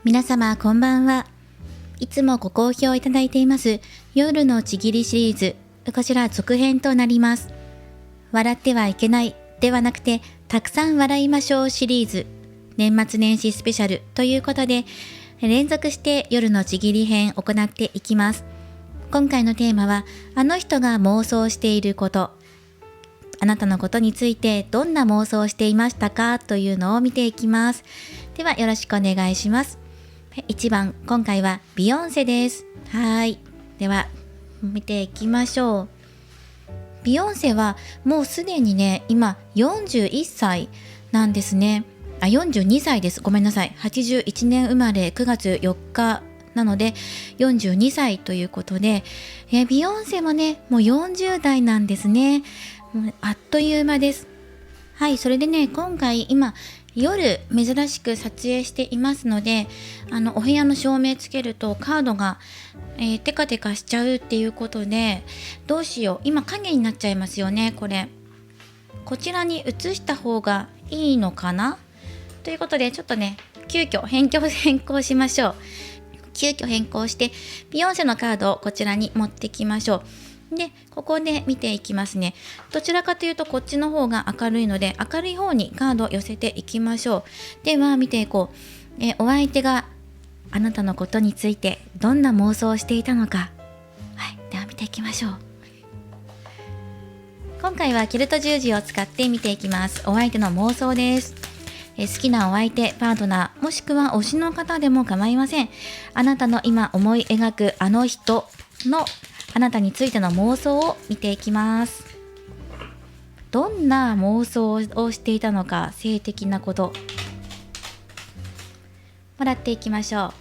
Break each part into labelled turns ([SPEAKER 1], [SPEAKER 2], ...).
[SPEAKER 1] 皆様こんばんは。いつもご好評いただいています夜のちぎりシリーズ、こちら続編となります。笑ってはいけないではなくてたくさん笑いましょうシリーズ年末年始スペシャルということで、連続して夜のちぎり編を行っていきます。今回のテーマは、あの人が妄想していること、あなたのことについてどんな妄想をしていましたかというのを見ていきます。ではよろしくお願いします。1番、今回はビヨンセです。はい。では見ていきましょう。ビヨンセはもうすでにね、今41歳なんですね。42歳です。ごめんなさい。81年生まれ9月4日なので42歳ということで、ビヨンセもね、もう40代なんですね。もうあっという間です。はい、それでね、今回今夜珍しく撮影していますので、お部屋の照明つけるとカードが、テカテカしちゃうっていうことで、どうしよう、今影になっちゃいますよね。こちらに移した方がいいのかなということで、ちょっとね急遽変更しましょう。急遽変更してビヨンセのカードをこちらに持ってきましょう。で、ここで見ていきますね。どちらかというとこっちの方が明るいので、明るい方にカードを寄せていきましょう。では見ていこう。お相手があなたのことについてどんな妄想をしていたのか。はい、では見ていきましょう。今回はキルト十字を使って見ていきます。お相手の妄想です。好きなお相手、パートナー、もしくは推しの方でも構いません。あなたの今思い描くあの人のあなたについての妄想を見ていきます。どんな妄想をしていたのか、性的なこともらっていきましょう。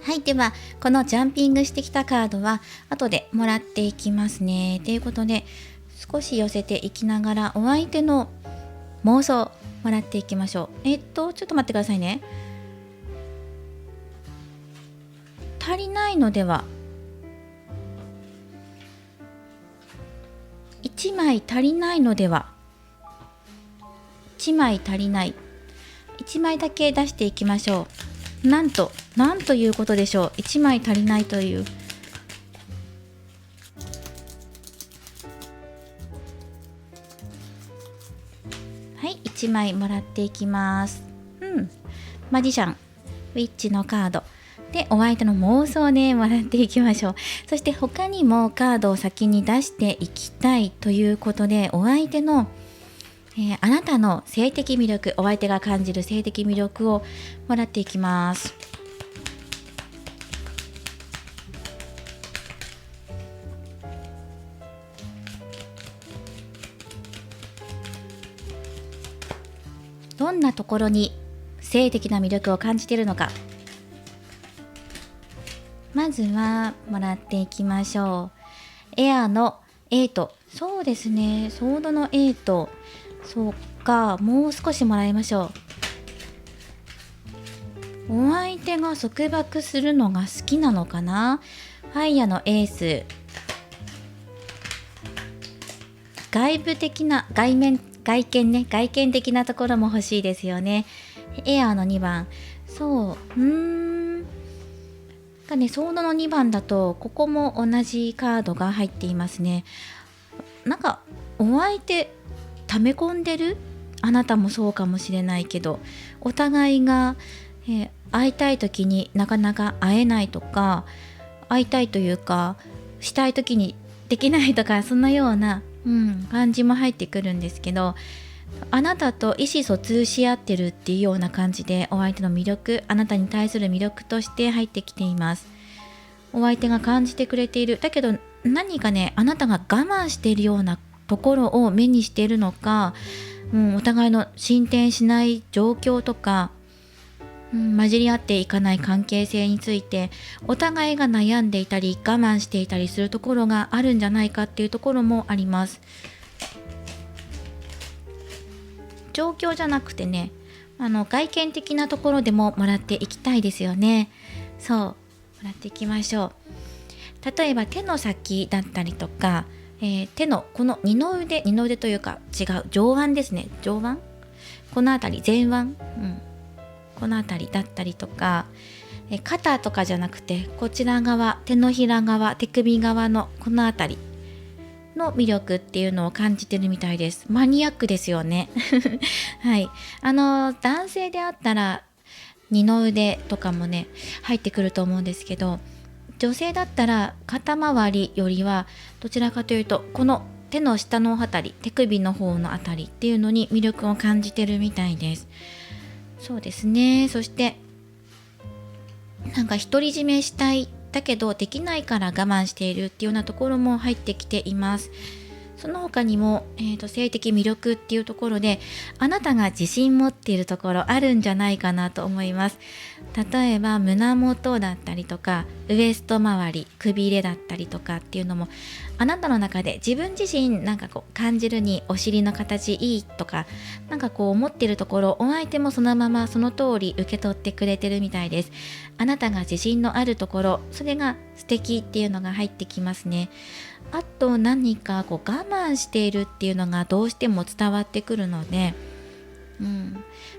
[SPEAKER 1] はい、ではこのジャンピングしてきたカードは後でもらっていきますね。ということで、少し寄せていきながらお相手の妄想もらっていきましょう。ちょっと待ってくださいね。足りないのでは、1枚足りないのでは、1枚足りない、1枚だけ出していきましょう。なんということでしょう。1枚足りないという。はい、1枚もらっていきます。マジシャン、ウィッチのカードでお相手の妄想ね、もらっていきましょう。そして他にもカードを先に出していきたいということで、お相手のあなたの性的魅力、お相手が感じる性的魅力をもらっていきます。どんなところに性的な魅力を感じているのか、まずはもらっていきましょう。エアの8、そうですね、ソードの8、そうか、もう少しもらいましょう。お相手が束縛するのが好きなのかな。ファイヤのエース、外見的なところも欲しいですよね。エアーの2番、そう、ソードの2番だとここも同じカードが入っていますね。なんかお相手溜め込んでる、あなたもそうかもしれないけど、お互いが、会いたい時になかなか会えないとか、会いたいというかしたい時にできないとか、そんなような、感じも入ってくるんですけど、あなたと意思疎通し合ってるっていうような感じで、お相手の魅力、あなたに対する魅力として入ってきています。お相手が感じてくれている。だけど何かね、あなたが我慢しているようなところを目にしているのか、お互いの進展しない状況とか、混じり合っていかない関係性についてお互いが悩んでいたり我慢していたりするところがあるんじゃないかっていうところもあります。状況じゃなくてね、外見的なところでももらっていきたいですよね。そう、もらっていきましょう。例えば手の先だったりとか、手のこの二の腕というか違う、上腕ですね。上腕、このあたり、前腕、このあたりだったりとか、肩とかじゃなくてこちら側、手のひら側、手首側のこのあたりの魅力っていうのを感じてるみたいです。マニアックですよね。はい、男性であったら二の腕とかもね入ってくると思うんですけど、女性だったら肩周りよりはどちらかというとこの手の下のあたり、手首の方のあたりっていうのに魅力を感じてるみたいです。そうですね。そしてなんか独り占めしたいだけどできないから我慢しているっていうようなところも入ってきています。その他にも、性的魅力っていうところであなたが自信持っているところあるんじゃないかなと思います。例えば胸元だったりとかウエスト周り、くびれだったりとかっていうのもあなたの中で自分自身なんかこう感じるにお尻の形いいとかなんかこう思っているところ、お相手もそのままその通り受け取ってくれてるみたいです。あなたが自信のあるところ、それが素敵っていうのが入ってきますね。あと何かこう我慢しているっていうのがどうしても伝わってくるので、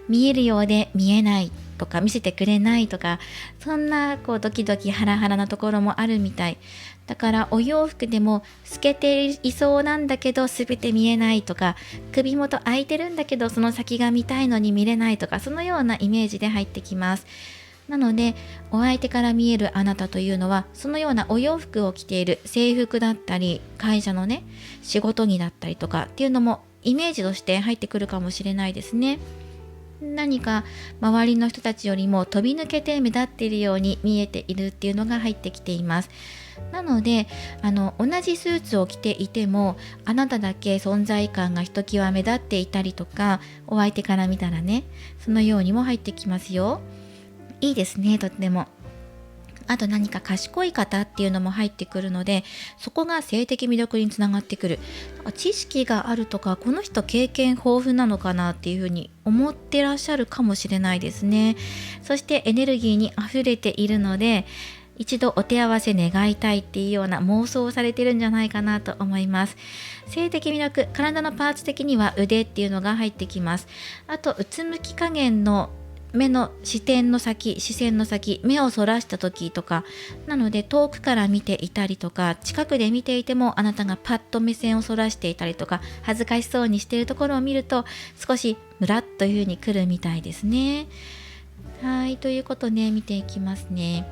[SPEAKER 1] 見えるようで見えないとか見せてくれないとか、そんなこうドキドキハラハラなところもあるみたいだから、お洋服でも透けていそうなんだけど全て見えないとか、首元開いてるんだけどその先が見たいのに見れないとか、そのようなイメージで入ってきます。なのでお相手から見えるあなたというのはそのようなお洋服を着ている、制服だったり会社のね仕事着だったりとかっていうのもイメージとして入ってくるかもしれないですね。何か周りの人たちよりも飛び抜けて目立っているように見えているっていうのが入ってきています。なので同じスーツを着ていてもあなただけ存在感がひときわ目立っていたりとか、お相手から見たらねそのようにも入ってきますよ。いいですね、とっても。あと何か賢い方っていうのも入ってくるので、そこが性的魅力につながってくる。知識があるとか、この人経験豊富なのかなっていうふうに思ってらっしゃるかもしれないですね。そしてエネルギーにあふれているので、一度お手合わせ願いたいっていうような妄想をされてるんじゃないかなと思います。性的魅力、体のパーツ的には腕っていうのが入ってきます。あとうつむき加減の目の視線の先、目をそらした時とか、なので遠くから見ていたりとか、近くで見ていてもあなたがパッと目線をそらしていたりとか、恥ずかしそうにしているところを見ると少しムラッという風に来るみたいですね。はい、ということで見ていきますね。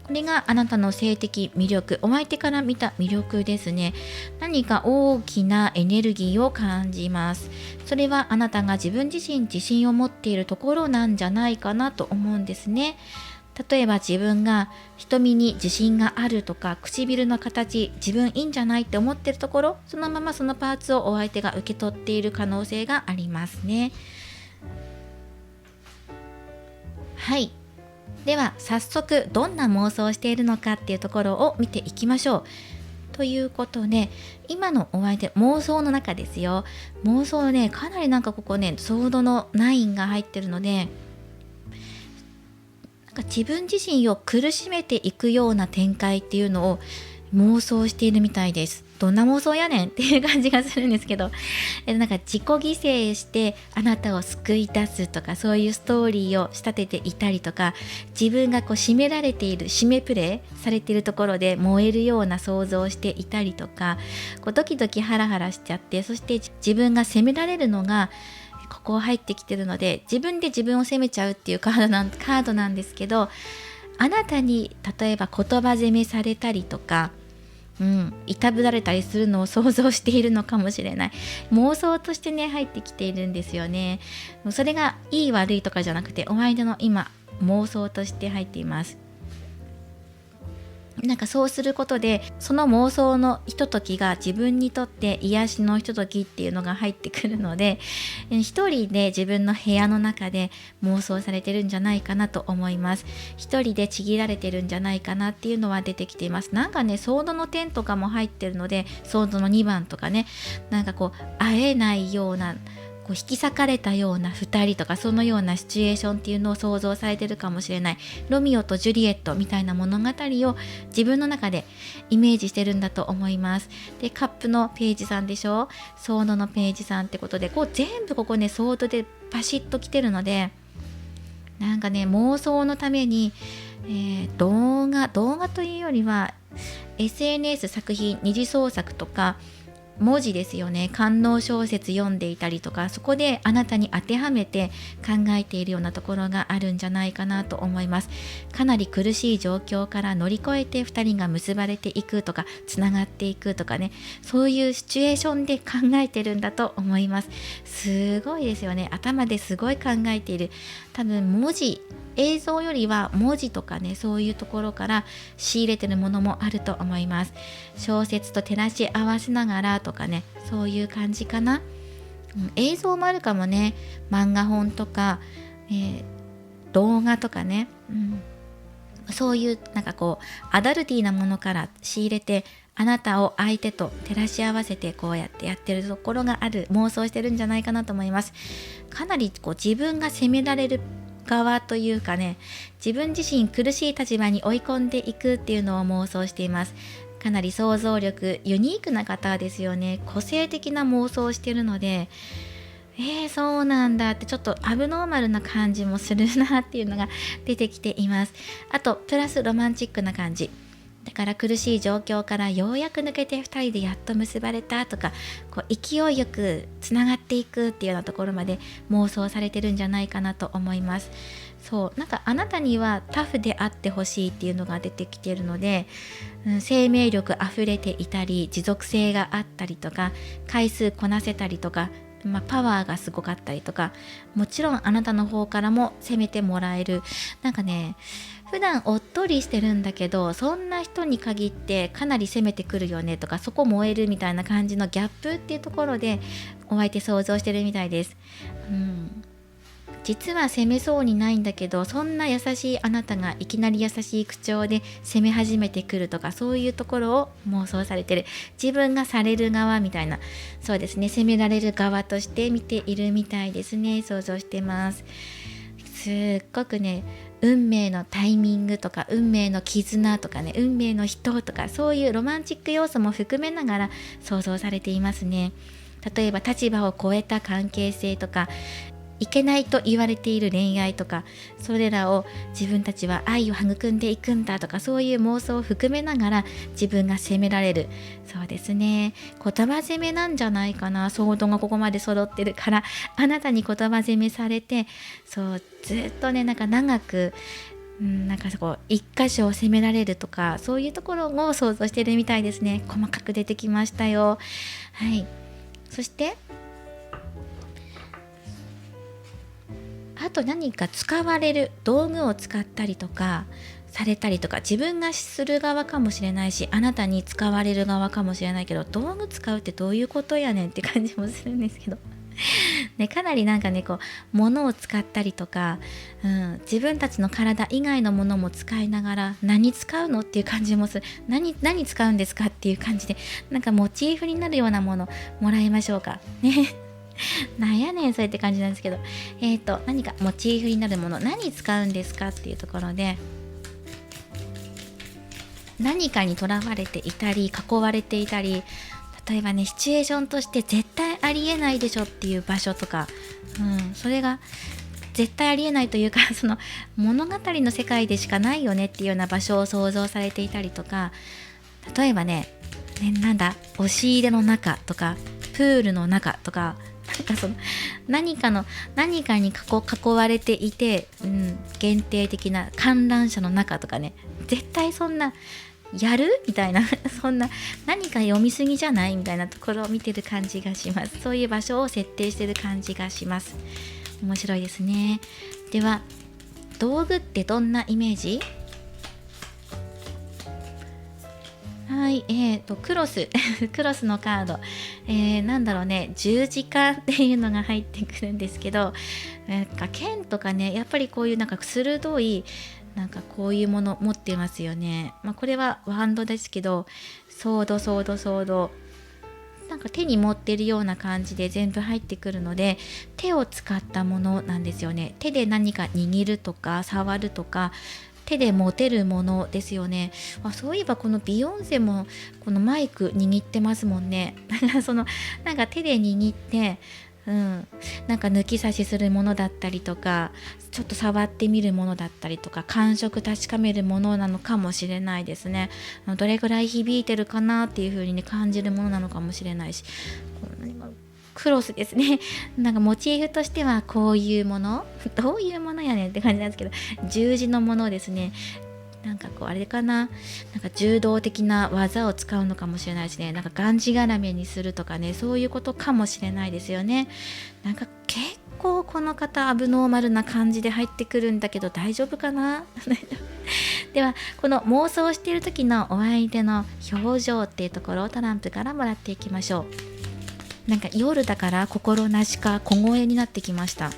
[SPEAKER 1] これがあなたの性的魅力、お相手から見た魅力ですね。何か大きなエネルギーを感じます。それはあなたが自分自身自信を持っているところなんじゃないかなと思うんですね。例えば自分が瞳に自信があるとか、唇の形自分いいんじゃないって思ってるところ、そのままそのパーツをお相手が受け取っている可能性がありますね。はい、では早速どんな妄想をしているのかっていうところを見ていきましょう。ということで、今のお相手、妄想の中ですよ。妄想ね、かなりなんかここねソードの9が入ってるので、なんか自分自身を苦しめていくような展開っていうのを妄想しているみたいです。どんな妄想やねんっていう感じがするんですけど、なんか自己犠牲してあなたを救い出すとか、そういうストーリーを仕立てていたりとか、自分がこう締められている、締めプレイされているところで燃えるような想像をしていたりとか、こうドキドキハラハラしちゃって、そして自分が責められるのがここ入ってきてるので、自分で自分を責めちゃうっていうカードなんですけど、あなたに例えば言葉責めされたりとか、いたぶられたりするのを想像しているのかもしれない。妄想としてね入ってきているんですよね。それがいい悪いとかじゃなくて、お相手の今妄想として入っています。なんかそうすることで、その妄想のひとときが自分にとって癒しのひとときっていうのが入ってくるので、一人で自分の部屋の中で妄想されてるんじゃないかなと思います。一人でちぎられてるんじゃないかなっていうのは出てきています。なんかね、ソードの点とかも入ってるので、ソードの2番とかね、なんかこう会えないような引き裂かれたような2人とか、そのようなシチュエーションっていうのを想像されてるかもしれない。ロミオとジュリエットみたいな物語を自分の中でイメージしてるんだと思います。で、カップのページさんでしょ、ソードのページさんってことで、全部ここねソードでパシッときてるので、なんかね妄想のために、動画というよりは SNS 作品、二次創作とか文字ですよね。官能小説読んでいたりとか、そこであなたに当てはめて考えているようなところがあるんじゃないかなと思います。かなり苦しい状況から乗り越えて2人が結ばれていくとか、つながっていくとかね、そういうシチュエーションで考えてるんだと思います。すごいですよね。頭ですごい考えている。多分映像よりは文字とかね、そういうところから仕入れてるものもあると思います。小説と照らし合わせながらとかね、そういう感じかな。映像もあるかもね。漫画本とか、動画とかね、そういうなんかアダルティーなものから仕入れて、あなたを相手と照らし合わせてこうやってやってるところがある、妄想してるんじゃないかなと思います。かなり自分が責められる側というかね、自分自身苦しい立場に追い込んでいくっていうのを妄想しています。かなり想像力ユニークな方ですよね。個性的な妄想をしているので、そうなんだってちょっとアブノーマルな感じもするなっていうのが出てきています。あとプラスロマンチックな感じだから、苦しい状況からようやく抜けて2人でやっと結ばれたとか、勢いよくつながっていくっていうようなところまで妄想されてるんじゃないかなと思います。なんかあなたにはタフであってほしいっていうのが出てきているので、生命力あふれていたり、持続性があったりとか、回数こなせたりとか、パワーがすごかったりとか、もちろんあなたの方からも攻めてもらえる。なんかね、普段おっとりしてるんだけど、そんな人に限ってかなり攻めてくるよねとか、そこ燃えるみたいな感じのギャップっていうところでお相手想像してるみたいです。実は攻めそうにないんだけど、そんな優しいあなたがいきなり優しい口調で攻め始めてくるとか、そういうところを妄想されてる。自分がされる側みたいな、そうですね、攻められる側として見ているみたいですね。想像してます。すっごくね、運命のタイミングとか、運命の絆とかね、運命の人とか、そういうロマンチック要素も含めながら想像されていますね。例えば立場を超えた関係性とか、いけないと言われている恋愛とか、それらを自分たちは愛を育んでいくんだとか、そういう妄想を含めながら自分が責められる。そうですね、言葉攻めなんじゃないかな。ソードがここまで揃ってるから、あなたに言葉攻めされて、ずっとね、なんか長くなんか一箇所を攻められるとか、そういうところを想像してるみたいですね。細かく出てきましたよ。はい。そしてあと、何か使われる道具を使ったりとかされたりとか、自分がする側かもしれないし、あなたに使われる側かもしれないけど、道具使うってどういうことやねんって感じもするんですけどね、かなりなんかね、物を使ったりとか、自分たちの体以外のものも使いながら、何使うのっていう感じもする。何使うんですかっていう感じで、なんかモチーフになるようなものもらいましょうかねなんやねんそれって感じなんですけど、何かモチーフになるもの、何使うんですかっていうところで、何かにとらわれていたり囲われていたり、例えばね、シチュエーションとして絶対ありえないでしょっていう場所とか、それが絶対ありえないというか、その物語の世界でしかないよねっていうような場所を想像されていたりとか、例えばね、なんだ、押し入れの中とかプールの中とか、なんか何かに囲われていて、限定的な観覧車の中とかね、絶対そんなやるみたいなそんな何か読みすぎじゃないみたいなところを見てる感じがします。そういう場所を設定してる感じがします。面白いですね。では、道具ってどんなイメージ？はい、クロスクロスのカード、なんだろうね、十字架っていうのが入ってくるんですけど、剣とかね、やっぱりこういうなんか鋭い、なんかこういうもの持ってますよね。これはワンドですけど、ソードなんか手に持ってるような感じで全部入ってくるので、手を使ったものなんですよね。手で何か握るとか触るとか、手で持てるものですよね。そういえばこのビヨンセもこのマイク握ってますもんね。なんか手で握って、なんか抜き差しするものだったりとか、ちょっと触ってみるものだったりとか、感触確かめるものなのかもしれないですね。どれぐらい響いてるかなっていう風にね、感じるものなのかもしれないし、クロスですね。なんかモチーフとしてはこういうものどういうものやねんって感じなんですけど、十字のものですね。なんかこうあれかな、なんか柔道的な技を使うのかもしれないですね。なんかがんじがらめにするとかね、そういうことかもしれないですよね。なんか結構この方アブノーマルな感じで入ってくるんだけど大丈夫かなではこの妄想している時のお相手の表情っていうところをトランプからもらっていきましょう。なんか夜だから心なしか小声になってきました。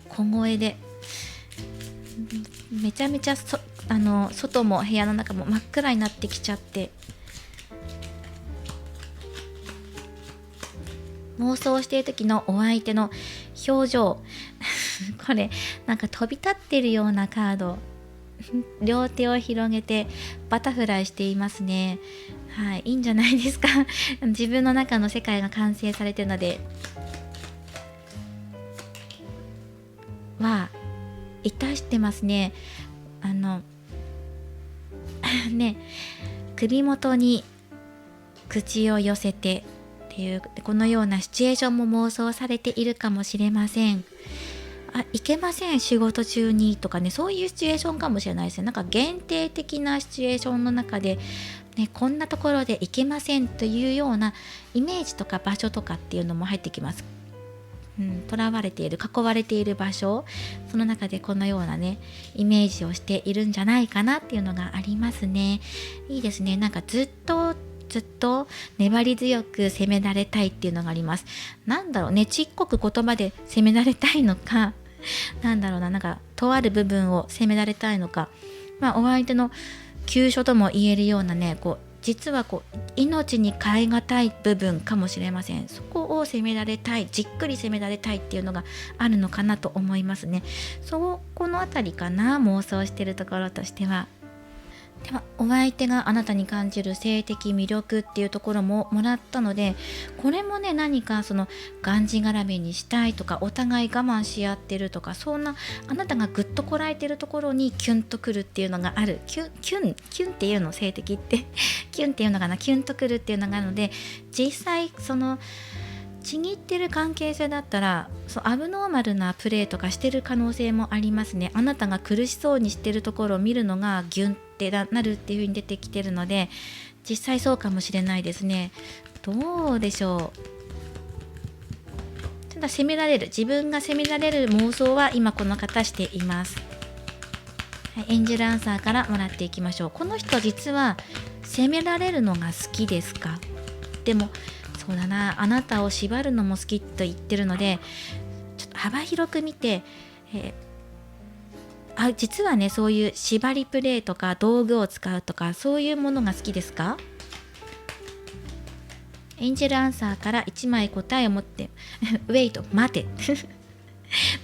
[SPEAKER 1] 小声でめちゃめちゃ外も部屋の中も真っ暗になってきちゃって、妄想している時のお相手の表情これなんか飛び立ってるようなカード両手を広げてバタフライしていますね。はい、いいんじゃないですか自分の中の世界が完成されているので、いたしてますね。ね、首元に口を寄せてっていうこのようなシチュエーションも妄想されているかもしれません。いけません仕事中にとかね、そういうシチュエーションかもしれないですね。なんか限定的なシチュエーションの中で、ね、こんなところでいけませんというようなイメージとか場所とかっていうのも入ってきます。囚われている、囲われている場所、その中でこのようなねイメージをしているんじゃないかなっていうのがありますね。いいですね。なんかずっと粘り強く責められたいっていうのがあります。なんだろうね、ちっこく言葉で責められたいのかなんだろうな、なんかとある部分を責められたいのか、お相手の急所とも言えるようなね、実は命に代え難い部分かもしれません。そこを責められたい、じっくり責められたいっていうのがあるのかなと思いますね。このあたりかな、妄想してるところとしては。ではお相手があなたに感じる性的魅力っていうところももらったので、これもね、何かがんじがらめにしたいとか、お互い我慢し合ってるとか、そんなあなたがぐっとこらえてるところにキュンとくるっていうのがある。キュンっていうの、性的ってキュンっていうのかな、キュンとくるっていうのがあるので、実際ちぎってる関係性だったらアブノーマルなプレーとかしてる可能性もありますね。あなたが苦しそうにしてるところを見るのがギュンってなるっていう風に出てきてるので、実際そうかもしれないですね。どうでしょう。ただ自分が責められる妄想は今この方しています。はい、エンジェルアンサーからもらっていきましょう。この人実は責められるのが好きですか？でもそうだな、あなたを縛るのも好きと言ってるので、ちょっと幅広く見て、実はね、そういう縛りプレイとか道具を使うとか、そういうものが好きですか？エンジェルアンサーから1枚答えを持ってウェイト、待て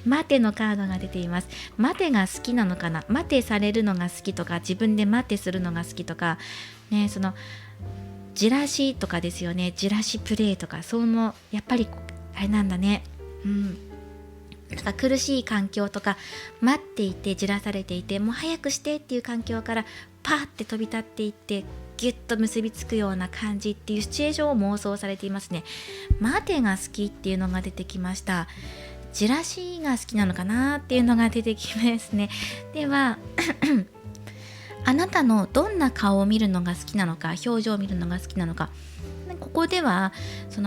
[SPEAKER 1] 待てのカードが出ています。待てが好きなのかな、待てされるのが好きとか、自分で待てするのが好きとかね、じらしとかですよね。じらしプレイとか、やっぱりあれなんだね。なんか苦しい環境とか、待っていてじらされていて、もう早くしてっていう環境からパーって飛び立っていってギュッと結びつくような感じっていうシチュエーションを妄想されていますね。待てが好きっていうのが出てきました。じらしが好きなのかなっていうのが出てきますね。ではあなたのどんな顔を見るのが好きなのか、表情を見るのが好きなのか、ここでは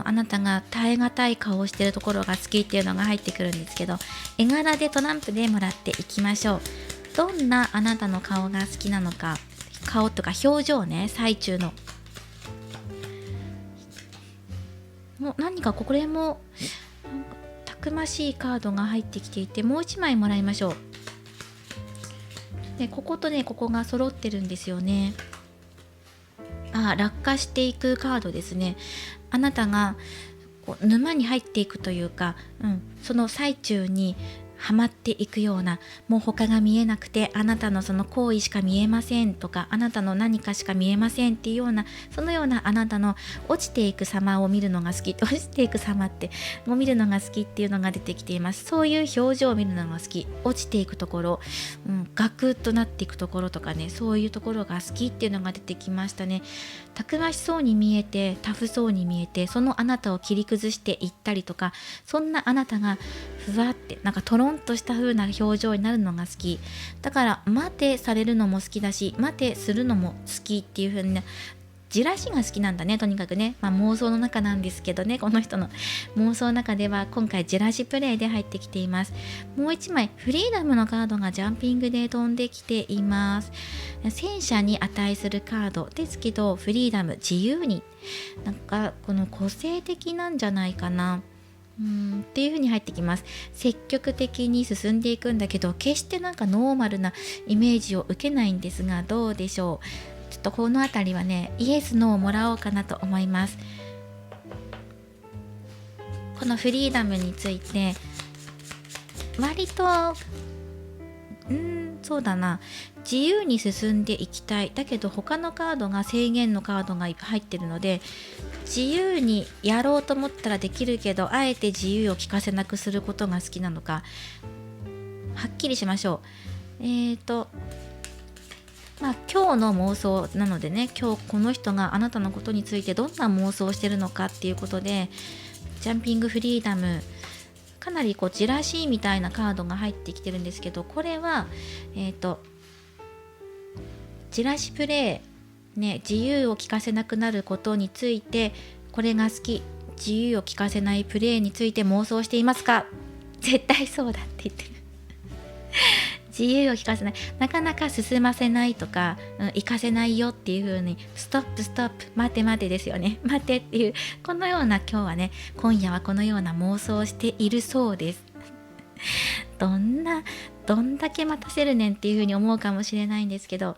[SPEAKER 1] あなたが耐え難い顔をしているところが好きっていうのが入ってくるんですけど、絵柄でトランプでもらっていきましょう。どんなあなたの顔が好きなのか、顔とか表情ね、最中のもう何かこれもなんかたくましいカードが入ってきていて、もう1枚もらいましょう。でこことね、ここが揃ってるんですよね。落下していくカードですね。あなたがこう沼に入っていくというか、その最中にはまっていくような、もう他が見えなくてあなたのその行為しか見えませんとか、あなたの何かしか見えませんっていうような、そのようなあなたの落ちていく様を見るのが好き、落ちていく様ってもう見るのが好きっていうのが出てきています。そういう表情を見るのが好き、落ちていくところ、ガクッとなっていくところとかね、そういうところが好きっていうのが出てきましたね。たくましそうに見えて、タフそうに見えて、そのあなたを切り崩していったりとか、そんなあなたがふわってなんかトロンとした風な表情になるのが好きだから、待てされるのも好きだし、待てするのも好きっていう風にね、じらしが好きなんだね、とにかくね。妄想の中なんですけどね、この人の妄想の中では今回じらしプレイで入ってきています。もう一枚フリーダムのカードがジャンピングで飛んできています。戦車に値するカードですけど、フリーダム、自由に、なんかこの個性的なんじゃないかなっていう風に入ってきます。積極的に進んでいくんだけど、決してなんかノーマルなイメージを受けないんですが、どうでしょう。ちょっとこのあたりはね、イエスノーをもらおうかなと思います。このフリーダムについて割とそうだな、自由に進んでいきたい、だけど他のカードが制限のカードが入ってるので、自由にやろうと思ったらできるけど、あえて自由を聞かせなくすることが好きなのか、はっきりしましょう。今日の妄想なのでね、今日この人があなたのことについてどんな妄想をしてるのかっていうことで、ジャンピングフリーダム、かなりこうじらしいみたいなカードが入ってきてるんですけど、これはじらしプレイ、自由を聞かせなくなることについて、これが好き、自由を聞かせないプレイについて妄想していますか。絶対そうだって言ってる自由を聞かせない、なかなか進ませないとか、行かせないよっていう風に、ストップストップ、待て待てですよね、待てっていう、このような今日はね、今夜はこのような妄想をしているそうですどんだけ待たせるねんっていう風に思うかもしれないんですけど、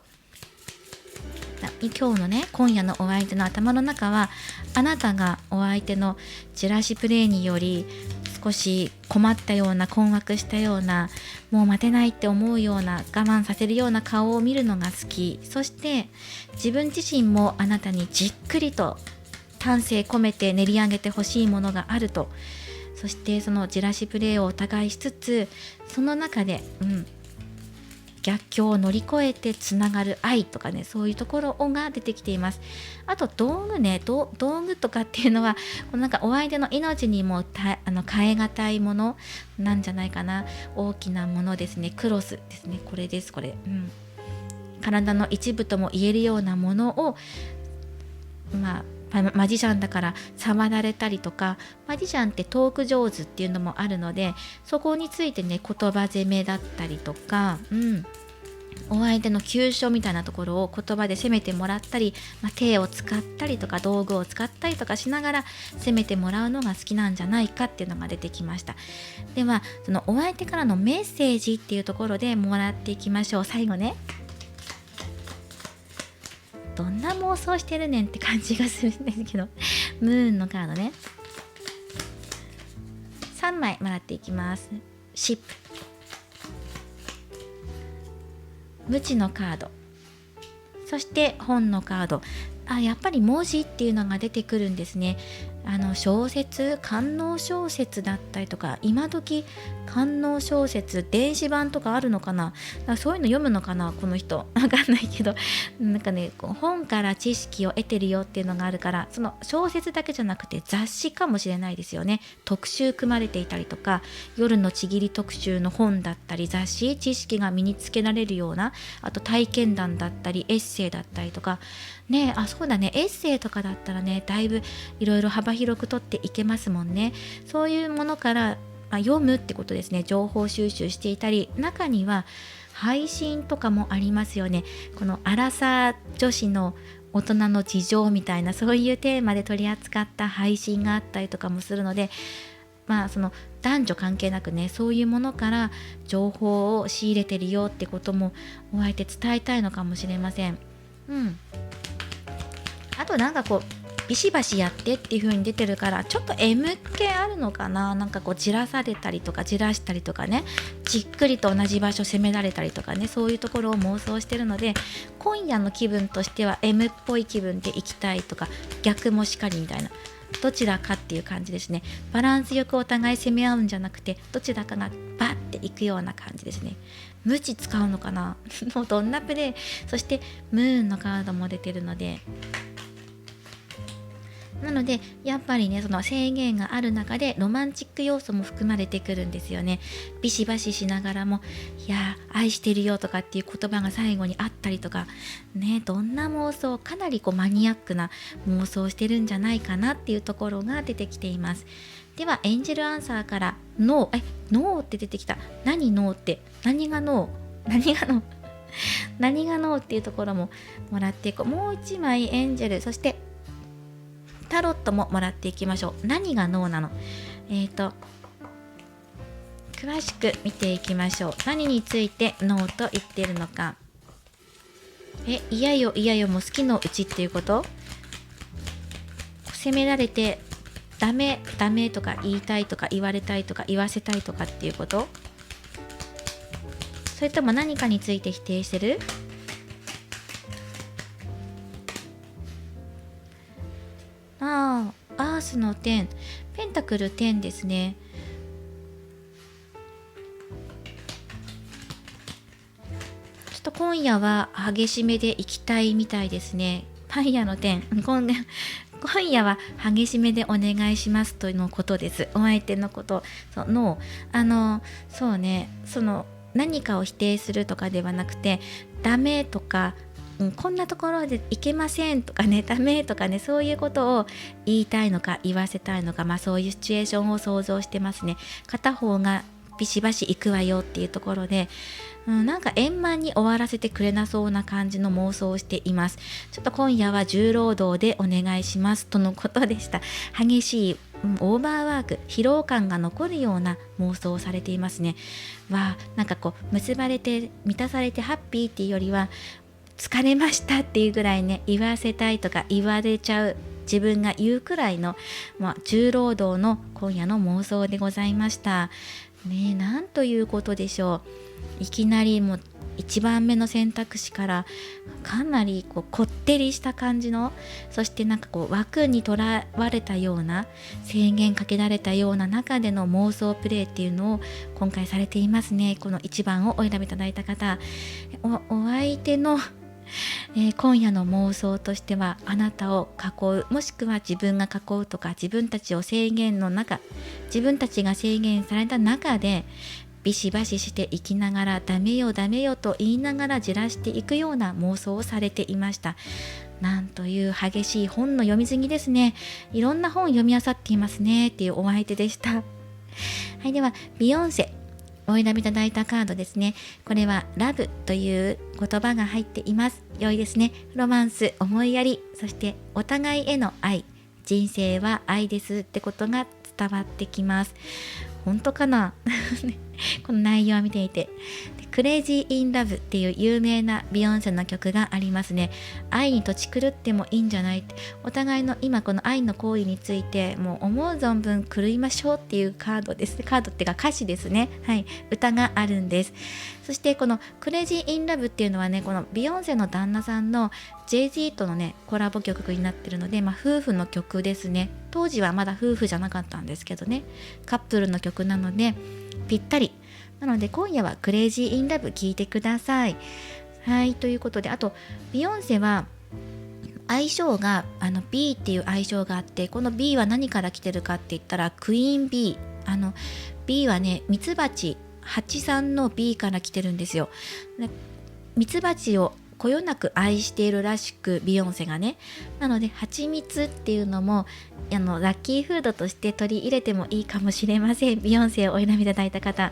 [SPEAKER 1] 今日のね、今夜のお相手の頭の中は、あなたがお相手のじらしプレイにより少し困ったような、困惑したような、もう待てないって思うような、我慢させるような顔を見るのが好き。そして自分自身もあなたにじっくりと丹精込めて練り上げてほしいものがあると。そしてそのじらしプレイをお互いしつつ、その中で逆境を乗り越えてつながる愛とかね、そういうところが出てきています。あと道具ね、道具とかっていうのは、このなんかお相手の命にも変え難いものなんじゃないかな。大きなものですね、クロスですね、これです、これ、体の一部とも言えるようなものを、マジシャンだから触られたりとか、マジシャンってトーク上手っていうのもあるので、そこについてね、言葉攻めだったりとか、お相手の急所みたいなところを言葉で攻めてもらったり、手を使ったりとか道具を使ったりとかしながら攻めてもらうのが好きなんじゃないかっていうのが出てきました。ではそのお相手からのメッセージっていうところでもらっていきましょう。最後ね、どんな妄想してるねんって感じがするんですけどムーンのカードね、3枚もらっていきます。シップ、無知のカード、そして本のカード。やっぱり文字っていうのが出てくるんですね。小説、官能小説だったりとか、今時官能小説電子版とかあるのかな、そういうの読むのかなこの人、わかんないけど、なんかね、本から知識を得てるよっていうのがあるから、その小説だけじゃなくて雑誌かもしれないですよね。特集組まれていたりとか、夜のちぎり特集の本だったり、雑誌、知識が身につけられるような、あと体験談だったりエッセイだったりとかね、そうだね、エッセイとかだったらね、だいぶいろいろ幅広く取っていけますもんね。そういうものから読むってことですね。情報収集していたり、中には配信とかもありますよね。このアラサー女子の大人の事情みたいな、そういうテーマで取り扱った配信があったりとかもするので、その男女関係なくね、そういうものから情報を仕入れてるよってこともお相手伝えたいのかもしれません。となんかこうビシバシやってっていう風に出てるから、ちょっと M 系あるのかな。なんかこうじらされたりとかじらしたりとかね、じっくりと同じ場所攻められたりとかね、そういうところを妄想してるので、今夜の気分としては M っぽい気分で行きたいとか、逆もしかりみたいな、どちらかっていう感じですね。バランスよくお互い攻め合うんじゃなくて、どちらかがバッていくような感じですね。無知使うのかなもうどんなプレイ。そしてムーンのカードも出てるので、なのでやっぱりね、その制限がある中でロマンチック要素も含まれてくるんですよね。ビシバシしながらも、いや愛してるよとかっていう言葉が最後にあったりとかね、どんな妄想、かなりこうマニアックな妄想してるんじゃないかなっていうところが出てきています。ではエンジェルアンサーからノー、ノーって出てきた。何ノーって、何がノー、何がノー何がノーっていうところももらっていこう。もう一枚エンジェル、そしてタロットももらっていきましょう。何がノーなの？詳しく見ていきましょう。何についてノーと言っているのか。いやよいやよも好きのうちっていうこと？責められてダメダメとか言いたいとか言われたいとか言わせたいとかっていうこと？それとも何かについて否定してる？アースの10、ペンタクル10ですね。ちょっと今夜は激しめで行きたいみたいですね。ファイヤーの10、今夜は激しめでお願いしますとのことです。お相手のことのそうね、その何かを否定するとかではなくて、ダメとかこんなところでいけませんとかね、ダメとかね、そういうことを言いたいのか言わせたいのか、そういうシチュエーションを想像してますね。片方がビシバシ行くわよっていうところで、なんか円満に終わらせてくれなそうな感じの妄想をしています。ちょっと今夜は重労働でお願いしますとのことでした。激しいオーバーワーク、疲労感が残るような妄想をされていますね。なんかこう結ばれて満たされてハッピーっていうよりは、疲れましたっていうぐらいね、言わせたいとか言われちゃう自分が言うくらいの、重労働の今夜の妄想でございましたね。なんということでしょう。いきなりもう1番目の選択肢からかなりこってりした感じの、そしてなんか枠にとらわれたような、制限かけられたような中での妄想プレイっていうのを今回されていますね。この1番をお選びいただいた方、お相手の今夜の妄想としては、あなたを囲う、もしくは自分が囲うとか、自分たちを制限の中、自分たちが制限された中でビシバシしていきながら、ダメよダメよと言いながらじらしていくような妄想をされていました。なんという激しい本の読み過ぎですね。いろんな本読み漁っていますねっていうお相手でした。はい、ではビヨンセお選びいただいたカードですね。これはラブという言葉が入っています。良いですね。ロマンス、思いやり、そしてお互いへの愛、人生は愛ですってことが伝わってきます。本当かなこの内容を見ていて、クレイジーインラブっていう有名なビヨンセの曲がありますね。愛に土地狂ってもいいんじゃないって、お互いの今この愛の行為についてもう思う存分狂いましょうっていうカードです。カードっていうか歌詞ですね。はい、歌があるんです。そしてこのクレイジーインラブっていうのはね、このビヨンセの旦那さんの Jay-Z とのねコラボ曲になってるので、夫婦の曲ですね。当時はまだ夫婦じゃなかったんですけどね、カップルの曲なのでぴったりなので、今夜はクレイジーインラブ聴いてください。はい、ということで、あとビヨンセは愛称がB っていう愛称があって、この B は何から来てるかって言ったらクイーン B、B はねミツバチ、蜂さんの B から来てるんですよ。ミツバチをこよなく愛しているらしく、ビヨンセがね。なので蜂蜜っていうのもラッキーフードとして取り入れてもいいかもしれません。ビヨンセをお選びいただいた方、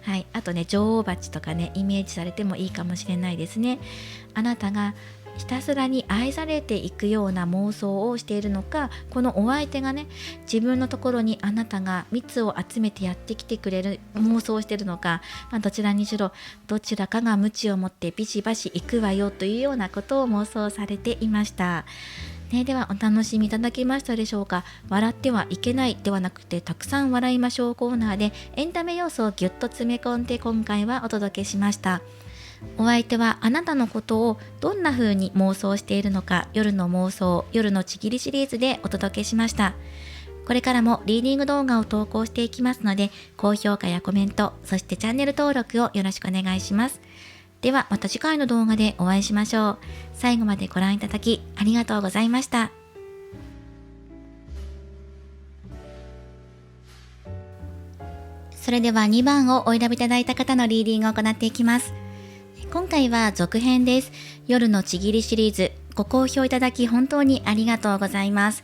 [SPEAKER 1] はい、あとね女王蜂とかねイメージされてもいいかもしれないですね。あなたがひたすらに愛されていくような妄想をしているのか、このお相手がね自分のところにあなたが蜜を集めてやってきてくれる妄想をしているのか、どちらにしろどちらかが鞭を持ってビシバシ行くわよというようなことを妄想されていました。ね、ではお楽しみいただけましたでしょうか。笑ってはいけないではなくてたくさん笑いましょうコーナーでエンタメ要素をぎゅっと詰め込んで今回はお届けしました。お相手はあなたのことをどんな風に妄想しているのか、夜の妄想、夜のちぎりシリーズでお届けしました。これからもリーディング動画を投稿していきますので、高評価やコメント、そしてチャンネル登録をよろしくお願いします。ではまた次回の動画でお会いしましょう。最後までご覧いただきありがとうございました。それでは2番をお選びいただいた方のリーディングを行っていきます。今回は続編です。夜のちぎりシリーズ、ご好評いただき本当にありがとうございます。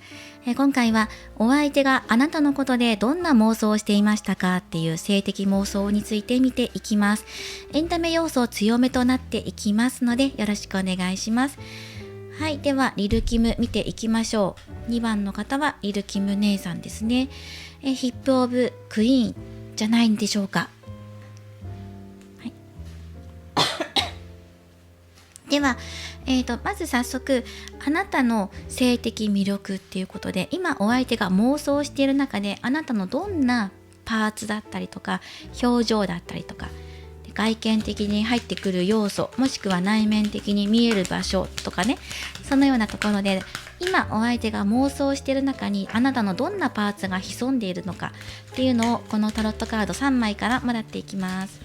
[SPEAKER 1] 今回はお相手があなたのことでどんな妄想をしていましたかっていう性的妄想について見ていきます。エンタメ要素強めとなっていきますのでよろしくお願いします。はい、ではリルキム見ていきましょう。2番の方はリルキム姉さんですね。ヒップオブクイーンじゃないんでしょうか。では、まず早速あなたの性的魅力っていうことで、今お相手が妄想している中であなたのどんなパーツだったりとか表情だったりとか外見的に入ってくる要素、もしくは内面的に見える場所とかね、そのようなところで今お相手が妄想している中にあなたのどんなパーツが潜んでいるのかっていうのをこのタロットカード3枚からもらっていきます。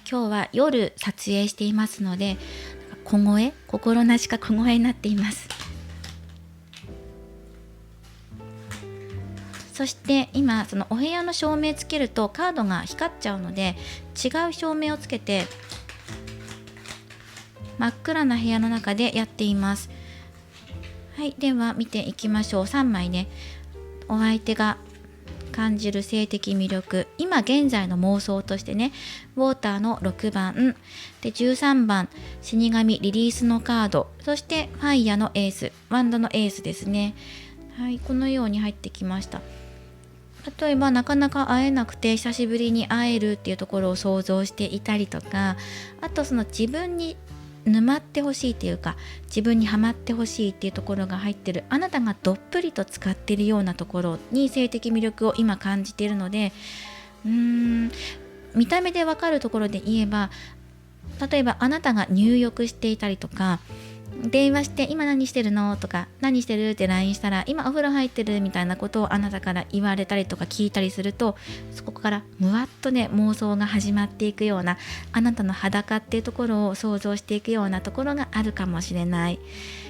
[SPEAKER 1] 今日は夜撮影していますので小声、心なしか小声になっています。そして今そのお部屋の照明つけるとカードが光っちゃうので違う照明をつけて真っ暗な部屋の中でやっています。はい、では見ていきましょう。3枚ね、お相手が感じる性的魅力、今現在の妄想としてね、ウォーターの6番で13番死神リリースのカード、そしてファイヤのエース、ワンドのエースですね。はい、このように入ってきました。例えばなかなか会えなくて久しぶりに会えるっていうところを想像していたりとか、あとその自分に沼ってほしいっていうか自分にはまってほしいっていうところが入ってる、あなたがどっぷりと使っているようなところに性的魅力を今感じているので、見た目でわかるところで言えば、例えばあなたが入浴していたりとか電話して今何してるのとか何してるって LINE したら今お風呂入ってるみたいなことをあなたから言われたりとか聞いたりすると、そこからむわっとね妄想が始まっていくような、あなたの裸っていうところを想像していくようなところがあるかもしれない。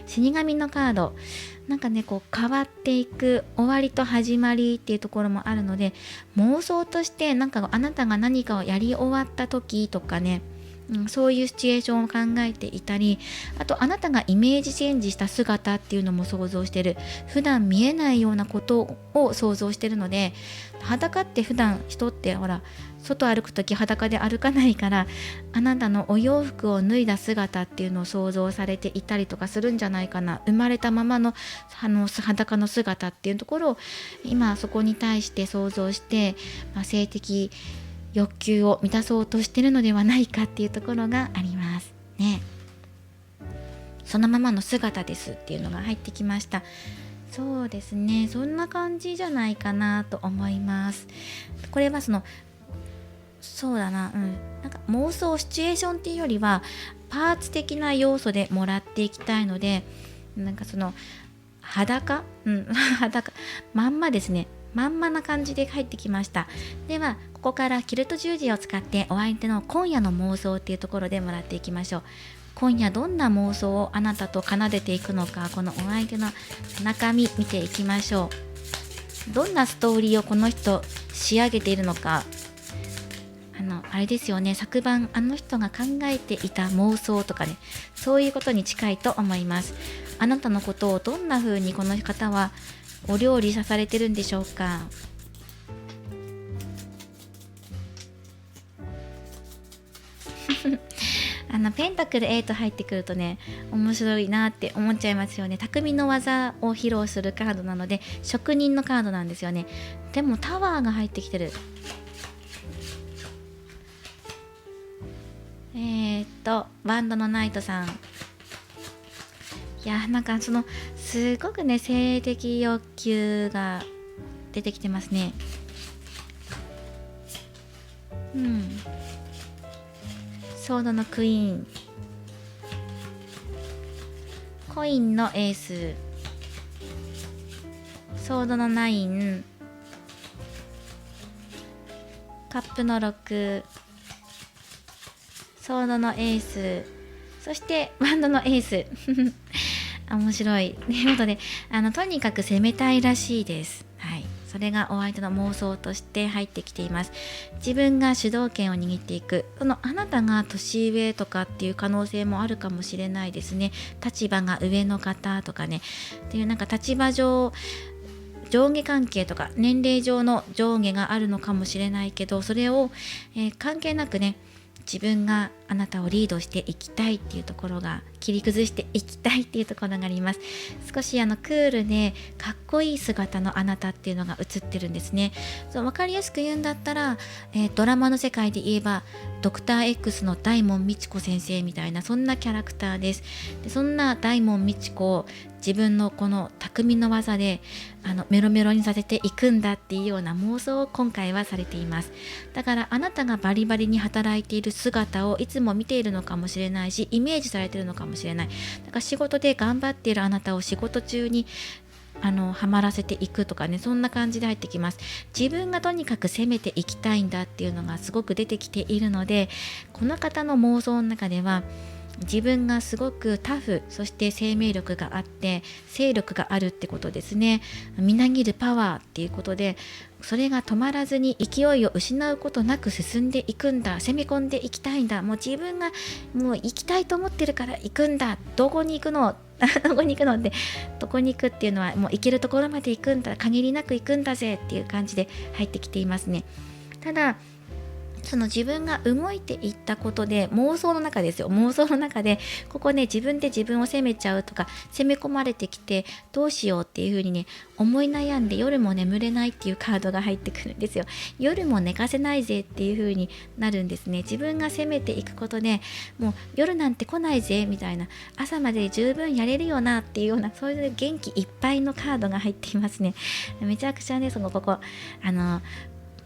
[SPEAKER 1] 死神のカードなんかねこう変わっていく終わりと始まりっていうところもあるので、妄想としてなんかあなたが何かをやり終わった時とかね、そういうシチュエーションを考えていたり、あとあなたがイメージチェンジした姿っていうのも想像してる、普段見えないようなことを想像してるので、裸って普段人ってほら外歩くとき裸で歩かないから、あなたのお洋服を脱いだ姿っていうのを想像されていたりとかするんじゃないかな。生まれたままの裸の姿っていうところを今そこに対して想像して、性的欲求を満たそうとしているのではないかっていうところがありますね。そのままの姿ですっていうのが入ってきました。そうですね、そんな感じじゃないかなと思います。これはそうだな、なんか妄想シチュエーションっていうよりはパーツ的な要素でもらっていきたいので、なんかその裸、裸まんまですね、まんまな感じで入ってきました。ではここからキルト十字を使ってお相手の今夜の妄想っていうところでもらっていきましょう。今夜どんな妄想をあなたと奏でていくのか、このお相手の中身見ていきましょう。どんなストーリーをこの人仕上げているのか、あれですよね、昨晩あの人が考えていた妄想とかね、そういうことに近いと思います。あなたのことをどんな風にこの方はお料理されてるんでしょうか。ペンタクル8入ってくるとね面白いなって思っちゃいますよね。匠の技を披露するカードなので職人のカードなんですよね。でもタワーが入ってきてる。バンドのナイトさん。いや、なんかすごくね、性的欲求が出てきてますね。ソードのクイーン、コインのエース、ソードの9、カップの6、ソードのエース、そしてバンドのエース面白いということで、とにかく攻めたいらしいです。はい、それがお相手の妄想として入ってきています。自分が主導権を握っていく、あなたが年上とかっていう可能性もあるかもしれないですね。立場が上の方とかね、っていうなんか立場上上下関係とか年齢上の上下があるのかもしれないけど、それを、関係なくね、自分があなたをリードしていきたいっていうところが、切り崩していきたいっていうところがあります。少しクールでかっこいい姿のあなたっていうのが映ってるんですね。分かりやすく言うんだったら、ドラマの世界で言えばドクター X の大門未知子先生みたいな、そんなキャラクターです。でそんな大門未知子を自分のこの匠の技でメロメロにさせていくんだっていうような妄想を今回はされています。だからあなたがバリバリに働いている姿をいつも見ているのかもしれないし、イメージされているのかもしれない。だから仕事で頑張っているあなたを仕事中にはまらせていくとかね、そんな感じで入ってきます。自分がとにかく攻めていきたいんだっていうのがすごく出てきているので、この方の妄想の中では自分がすごくタフ、そして生命力があって勢力があるってことですね。みなぎるパワーっていうことで、それが止まらずに勢いを失うことなく進んでいくんだ、攻め込んでいきたいんだ、もう自分がもう行きたいと思ってるから行くんだ、どこに行くのどこに行くのって、どこに行くっていうのはもう行けるところまで行くんだ、限りなく行くんだぜっていう感じで入ってきていますね。ただその自分が動いていったことで、妄想の中ですよ、妄想の中でここね、自分で自分を責めちゃうとか、攻め込まれてきてどうしようっていう風にね、思い悩んで夜も眠れないっていうカードが入ってくるんですよ。夜も寝かせないぜっていう風になるんですね。自分が攻めていくことで、もう夜なんて来ないぜみたいな、朝まで十分やれるよなっていうような、そういう元気いっぱいのカードが入っていますね。めちゃくちゃね、ここ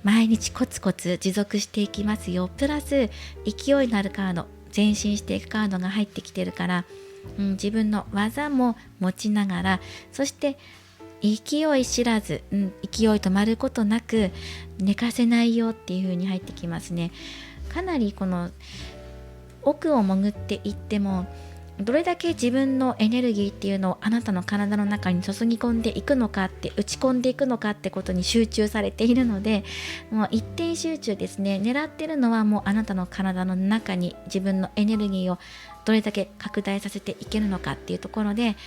[SPEAKER 1] 毎日コツコツ持続していきますよ、プラス勢いのあるカード、前進していくカードが入ってきてるから、自分の技も持ちながら、そして勢い知らず、勢い止まることなく寝かせないよっていう風に入ってきますね。かなりこの奥を潜っていっても、どれだけ自分のエネルギーっていうのをあなたの体の中に注ぎ込んでいくのかって、打ち込んでいくのかってことに集中されているので、もう一点集中ですね。狙ってるのはもうあなたの体の中に自分のエネルギーをどれだけ拡大させていけるのかっていうところで、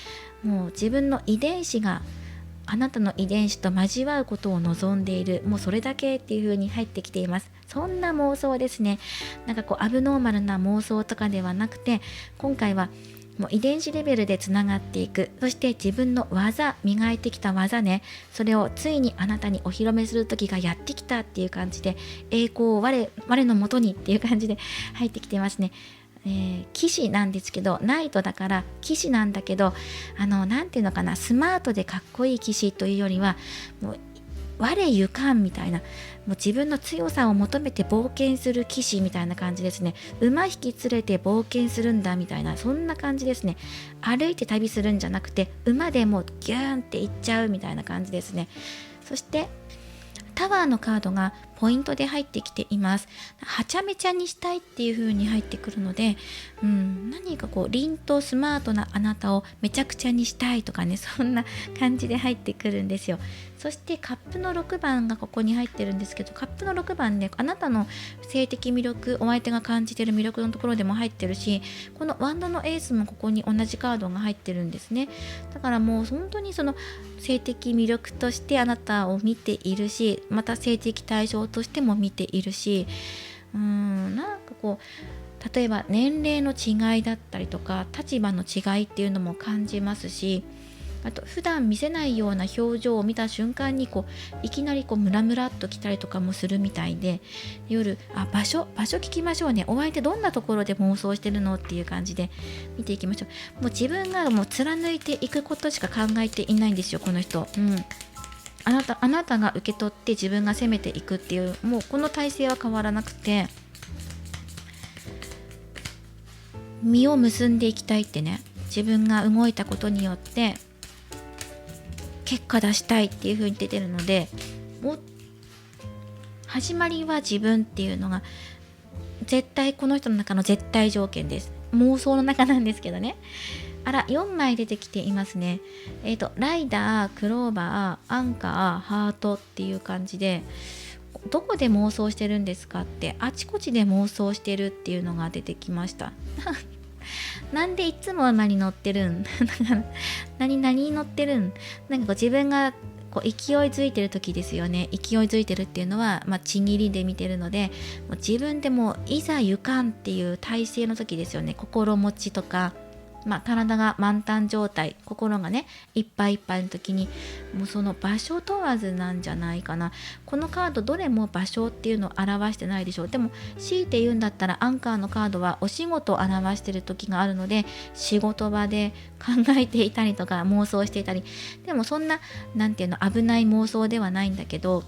[SPEAKER 1] もう自分の遺伝子があなたの遺伝子と交わうことを望んでいる、もうそれだけっていう風に入ってきています。そんな妄想ですね。なんかアブノーマルな妄想とかではなくて、今回はもう遺伝子レベルでつながっていく、そして自分の技、磨いてきた技ね、それをついにあなたにお披露目する時がやってきたっていう感じで、栄光を我のもとにっていう感じで入ってきてますね。騎士なんですけど、ナイトだから騎士なんだけど、なんていうのかな、スマートでかっこいい騎士というよりは、もう我ゆかんみたいな、もう自分の強さを求めて冒険する騎士みたいな感じですね。馬引き連れて冒険するんだみたいな、そんな感じですね。歩いて旅するんじゃなくて、馬でもうギューンって行っちゃうみたいな感じですね。そしてタワーのカードがポイントで入ってきています。はちゃめちゃにしたいっていう風に入ってくるので、何か凛とスマートなあなたをめちゃくちゃにしたいとかね、そんな感じで入ってくるんですよ。そしてカップの6番がここに入ってるんですけど、カップの6番ね、あなたの性的魅力、お相手が感じている魅力のところでも入ってるし、このワンドのエースもここに同じカードが入ってるんですね。だからもう本当にその性的魅力としてあなたを見ているし、また性的対象としても見ているし、なんか例えば年齢の違いだったりとか立場の違いっていうのも感じますし、あと普段見せないような表情を見た瞬間にいきなりムラムラっときたりとかもするみたいで、夜場所聞きましょうね。お相手どんなところで妄想してるのっていう感じで見ていきましょう。もう自分がもう貫いていくことしか考えていないんですよ、この人。あなたが受け取って自分が攻めていくっていう、もうこの体制は変わらなくて、実を結んでいきたいってね、自分が動いたことによって結果出したいっていう風に出てるので、始まりは自分っていうのが絶対この人の中の絶対条件です。妄想の中なんですけどね。4枚出てきていますね。ライダー、クローバー、アンカー、ハートっていう感じで、どこで妄想してるんですかって、あちこちで妄想してるっていうのが出てきましたなんでいつも馬に乗ってるん何に乗ってるん、自分が勢いづいてる時ですよね。勢いづいてるっていうのは、ちぎりで見てるので、もう自分でもいざ行かんっていう体勢の時ですよね。心持ちとか、体が満タン状態、心がねいっぱいいっぱいの時に、もうその場所問わずなんじゃないかな。このカードどれも場所っていうのを表してないでしょう。でも強いて言うんだったら、アンカーのカードはお仕事を表してる時があるので、仕事場で考えていたりとか妄想していたり、でもそんな危ない妄想ではないんだけど、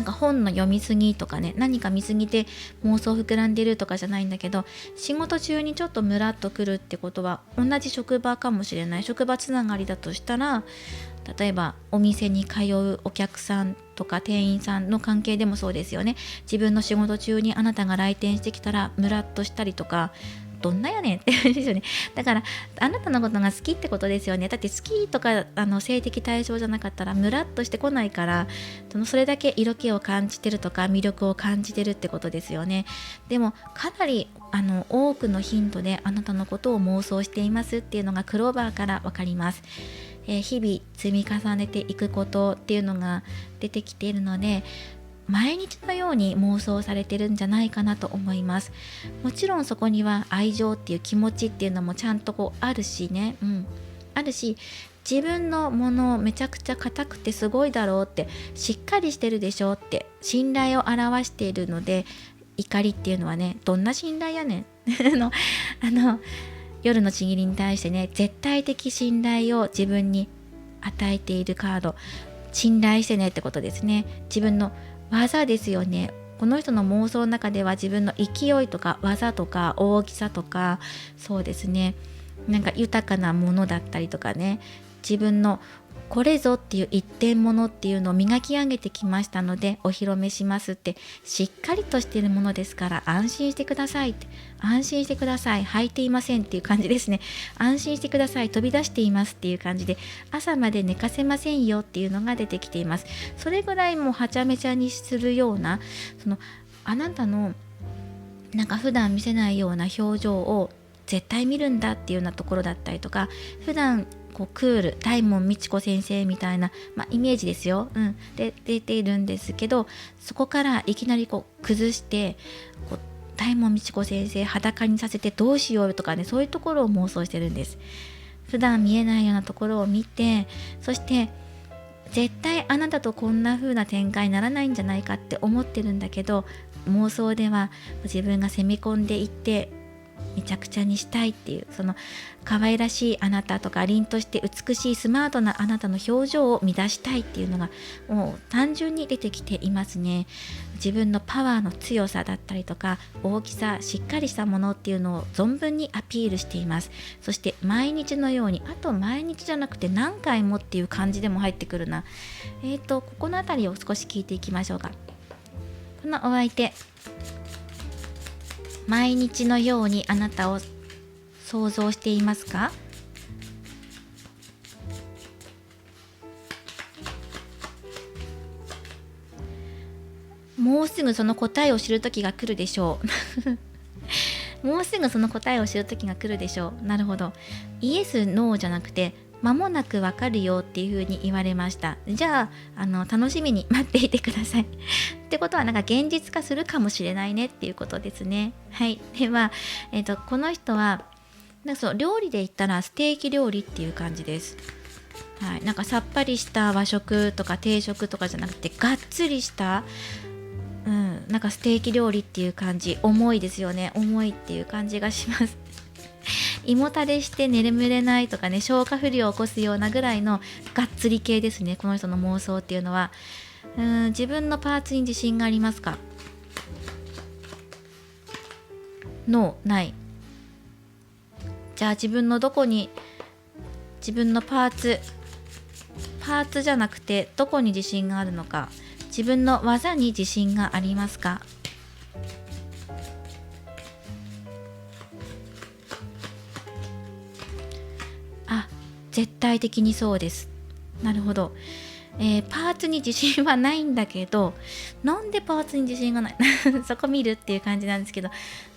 [SPEAKER 1] 本の読みすぎとかね、何か見すぎて妄想膨らんでるとかじゃないんだけど、仕事中にちょっとムラっとくるってことは、同じ職場かもしれない。職場つながりだとしたら、例えばお店に通うお客さんとか店員さんの関係でもそうですよね。自分の仕事中にあなたが来店してきたらムラっとしたりとか、どんなやねんって感じですよね。だからあなたのことが好きってことですよね。だって好きとか性的対象じゃなかったらムラっとしてこないから、それだけ色気を感じてるとか魅力を感じてるってことですよね。でもかなり多くの頻度であなたのことを妄想していますっていうのがクローバーからわかります。日々積み重ねていくことっていうのが出てきているので、毎日のように妄想されてるんじゃないかなと思います。もちろんそこには愛情っていう気持ちっていうのもちゃんとあるしね、あるし、自分のものめちゃくちゃ硬くてすごいだろうって、しっかりしてるでしょって信頼を表しているので、怒りっていうのはね、どんな信頼やねん夜のちぎりに対してね、絶対的信頼を自分に与えているカード、信頼してねってことですね。自分の技ですよね。この人の妄想の中では自分の勢いとか技とか大きさとか、そうですね、豊かなものだったりとかね、自分のこれぞっていう一点物っていうのを磨き上げてきましたのでお披露目しますって、しっかりとしているものですから安心してくださいって、安心してください、履いていませんっていう感じですね。安心してください、飛び出していますっていう感じで、朝まで寝かせませんよっていうのが出てきています。それぐらいもうはちゃめちゃにするような、あなたの普段見せないような表情を絶対見るんだっていうようなところだったりとか、普段クール大門みち子先生みたいな、イメージですよ、で出ているんですけど、そこからいきなり崩して大門みち子先生裸にさせてどうしようとかね、そういうところを妄想してるんです。普段見えないようなところを見て、そして絶対あなたとこんな風な展開にならないんじゃないかって思ってるんだけど、妄想では自分が攻め込んでいってめちゃくちゃにしたいっていう、その可愛らしいあなたとか凛として美しいスマートなあなたの表情を乱したいっていうのがもう単純に出てきていますね。自分のパワーの強さだったりとか大きさ、しっかりしたものっていうのを存分にアピールしています。そして毎日のように、あと毎日じゃなくて何回もっていう感じでも入ってくるな。ここのあたりを少し聞いていきましょうか。このお相手、毎日のようにあなたを想像していますか？もうすぐその答えを知る時が来るでしょうもうすぐその答えを知る時が来るでしょう。なるほど。イエスノーじゃなくて間もなくわかるよっていう風に言われました。じゃあ、楽しみに待っていてくださいってことは現実化するかもしれないねっていうことですね。はい。では、この人はそう料理で言ったらステーキ料理っていう感じです。はい、なんかさっぱりした和食とか定食とかじゃなくてがっつりした、なんかステーキ料理っていう感じ、重いですよね。重いっていう感じがします胃もたれして眠れないとかね、消化不良を起こすようなぐらいのがっつり系ですね、この人の妄想っていうのは。自分のパーツに自信がありますか？ノー、ない。じゃあ自分のどこに、自分のパーツじゃなくてどこに自信があるのか、自分の技に自信がありますか？あ、絶対的にそうです。なるほど。パーツに自信はないんだけど、なんでパーツに自信がないそこ見るっていう感じなんですけど、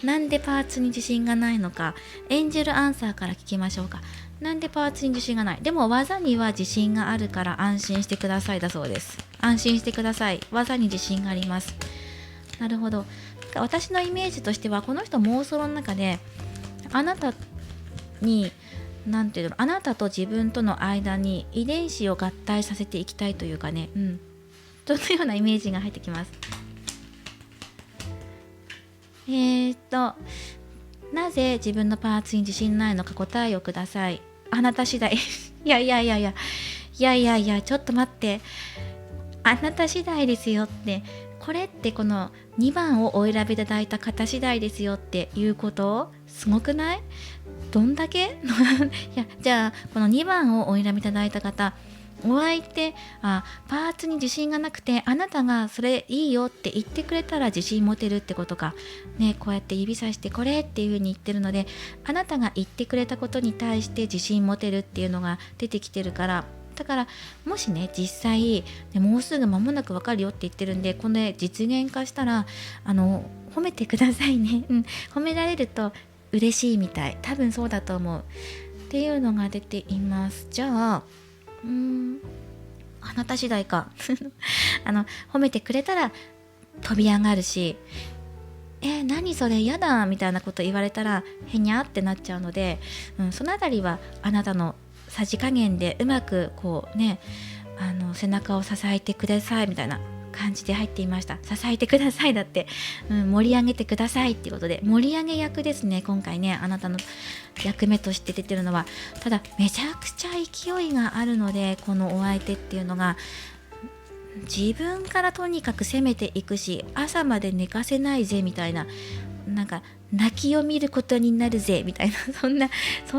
[SPEAKER 1] なんでパーツに自信がないのか、エンジェルアンサーから聞きましょうか。なんでパーツに自信がない？でも技には自信があるから安心してくださいだそうです。安心してください。技に自信があります。なるほど。私のイメージとしては、この人妄想の中であなたに、なんていうの、あなたと自分との間に遺伝子を合体させていきたいというかね、そのようなイメージが入ってきます。なぜ自分のパーツに自信ないのか答えをください。あなた次第いやいやいやいやいやいやいや、ちょっと待って、あなた次第ですよって、これってこの2番をお選びいただいた方次第ですよっていうこと、すごくない？どんだけいや、じゃあこの2番をお選びいただいた方、お相手、パーツに自信がなくて、あなたがそれいいよって言ってくれたら自信持てるってことかね。こうやって指さしてこれっていう風に言ってるので、あなたが言ってくれたことに対して自信持てるっていうのが出てきてるから、だからもしね、実際、ね、もうすぐ間もなくわかるよって言ってるんで、この実現化したら褒めてくださいね、褒められると嬉しいみたい、多分そうだと思うっていうのが出ています。じゃああなた次第か褒めてくれたら飛び上がるし、何それやだみたいなこと言われたらへにゃってなっちゃうので、そのあたりはあなたのさじ加減でうまくこうね、背中を支えてくださいみたいな感じで入っていました。支えてくださいだって、盛り上げてくださいっていうことで、盛り上げ役ですね、今回ね、あなたの役目として出てるのは。ただめちゃくちゃ勢いがあるので、このお相手っていうのが自分からとにかく攻めていくし、朝まで寝かせないぜみたいな、なんか泣きを見ることになるぜみたいなそ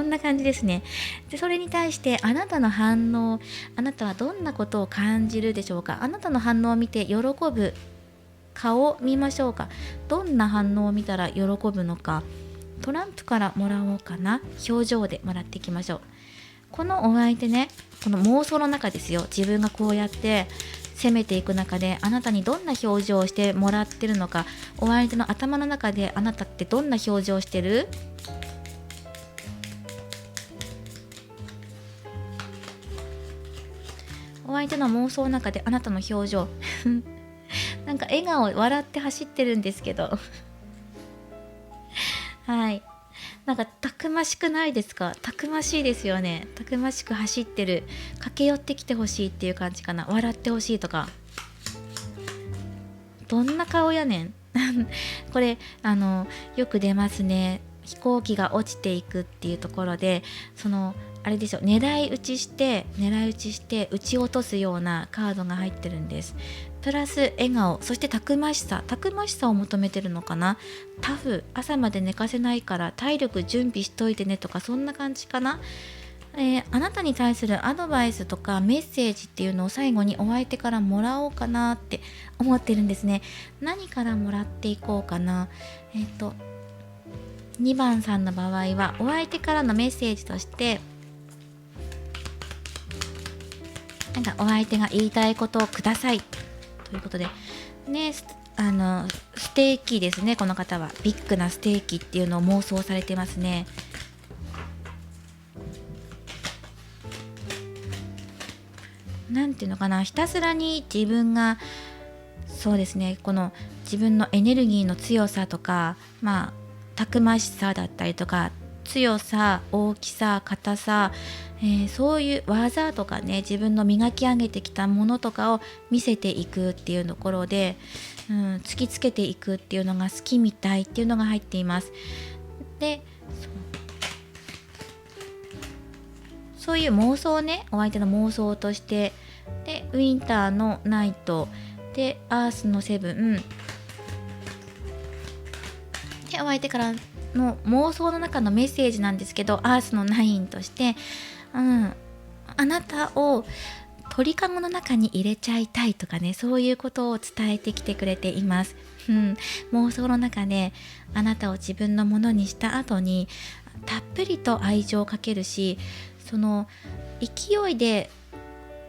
[SPEAKER 1] んな感じですね。でそれに対してあなたの反応、あなたはどんなことを感じるでしょうか。あなたの反応を見て喜ぶ顔を見ましょうか。どんな反応を見たら喜ぶのか、トランプからもらおうかな。表情でもらっていきましょう。このお相手ね、この妄想の中ですよ、自分がこうやって攻めていく中で、あなたにどんな表情をしてもらってるのか、お相手の頭の中であなたってどんな表情をしてる？お相手の妄想の中であなたの表情なんか笑顔、笑って走ってるんですけどはい、なんかたくましくないですか？たくましいですよね。たくましく走ってる。駆け寄ってきてほしいっていう感じかな。笑ってほしいとか。どんな顔やねんこれよく出ますね。飛行機が落ちていくっていうところで、あれでしょ、狙い撃ちして撃ち落とすようなカードが入ってるんです。プラス笑顔、そしてたくましさを求めてるのかな。タフ、朝まで寝かせないから体力準備しといてねとか、そんな感じかな。あなたに対するアドバイスとかメッセージっていうのを最後にお相手からもらおうかなって思ってるんですね。何からもらっていこうかな。2番さんの場合はお相手からのメッセージとして、なんかお相手が言いたいことをくださいということでね、ステーキですね。この方はビッグなステーキっていうのを妄想されてますね。なんていうのかな、ひたすらに自分が、そうですね、この自分のエネルギーの強さとか、たくましさだったりとか、強さ、大きさ、硬さ、そういう技とかね、自分の磨き上げてきたものとかを見せていくっていうところで、突きつけていくっていうのが好きみたいっていうのが入っています。で、そういう妄想ね、お相手の妄想として、でウィンターのナイトでアースのセブンで、お相手からの妄想の中のメッセージなんですけど、アースのナインとして、あなたを鳥かごの中に入れちゃいたいとかね、そういうことを伝えてきてくれています。妄想の中であなたを自分のものにした後にたっぷりと愛情をかけるし、その勢いで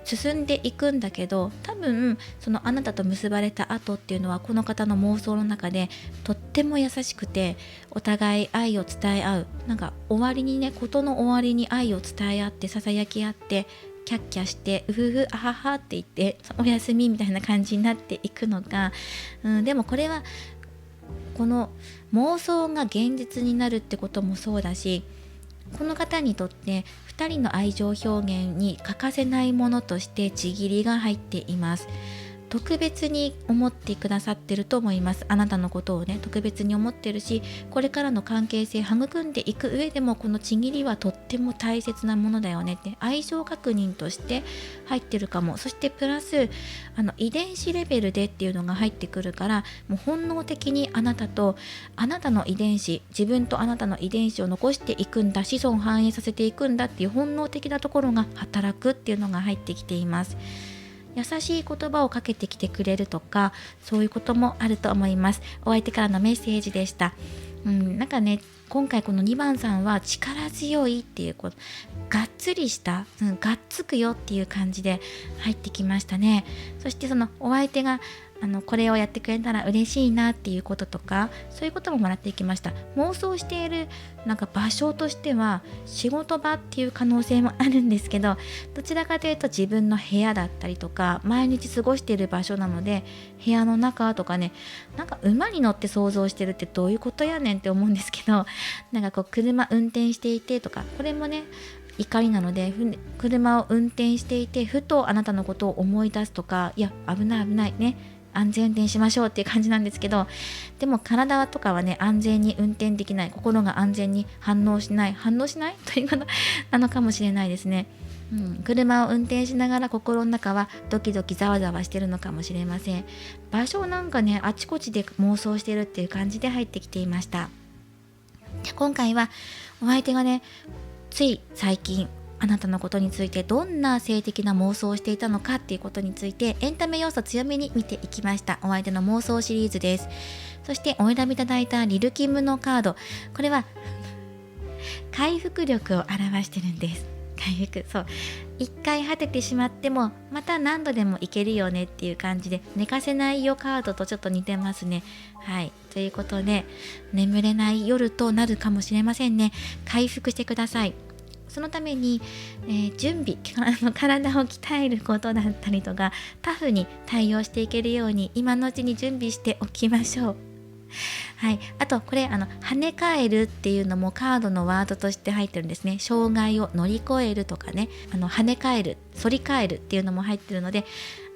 [SPEAKER 1] 進んでいくんだけど、多分そのあなたと結ばれた後っていうのは、この方の妄想の中でとっても優しくて、お互い愛を伝え合う、なんか終わりにね、事の終わりに愛を伝え合って、ささやき合って、キャッキャして、うふふあははって言っておやすみみたいな感じになっていくのか、でもこれはこの妄想が現実になるってこともそうだし、この方にとって2人の愛情表現に欠かせないものとしてちぎりが入っています。特別に思ってくださってると思います。あなたのことをね、特別に思ってるし、これからの関係性育んでいく上でも、このちぎりはとっても大切なものだよねって、愛情確認として入ってるかも。そしてプラス遺伝子レベルでっていうのが入ってくるから、もう本能的にあなたとあなたの遺伝子、自分とあなたの遺伝子を残していくんだ、子孫繁栄させていくんだっていう本能的なところが働くっていうのが入ってきています。優しい言葉をかけてきてくれるとか、そういうこともあると思います。お相手からのメッセージでした。なんかね、今回この2番さんは力強いっていう、がっつりした、がっつくよっていう感じで入ってきましたね。そしてそのお相手がこれをやってくれたら嬉しいなっていうこととか、そういうことももらっていきました。妄想しているなんか場所としては仕事場っていう可能性もあるんですけど、どちらかというと自分の部屋だったりとか、毎日過ごしている場所なので、部屋の中とかね、なんか馬に乗って想像してるってどういうことやねんって思うんですけど、なんかこう車運転していてとか、これもね怒りなので、車を運転していてふとあなたのことを思い出すとか、いや危ない危ないね、安全運転しましょうっていう感じなんですけど、でも体とかはね、安全に運転できない、心が安全に反応しないということなのかもしれないですね。車を運転しながら心の中はドキドキざわざわしてるのかもしれません。場所なんかね、あちこちで妄想してるっていう感じで入ってきていました。で、今回はお相手がね、つい最近あなたのことについてどんな性的な妄想をしていたのかっていうことについて、エンタメ要素強めに見ていきました。お相手の妄想シリーズです。そしてお選びいただいたリルキムのカード、これは回復力を表してるんです。回復、そう、一回果ててしまってもまた何度でもいけるよねっていう感じで、寝かせないよカードとちょっと似てますね。はい、ということで眠れない夜となるかもしれませんね。回復してください。そのために、準備、体を鍛えることだったりとか、タフに対応していけるように今のうちに準備しておきましょう。はい、あとこれ跳ね返るっていうのもカードのワードとして入ってるんですね。障害を乗り越えるとかね、跳ね返る、反り返るっていうのも入ってるので、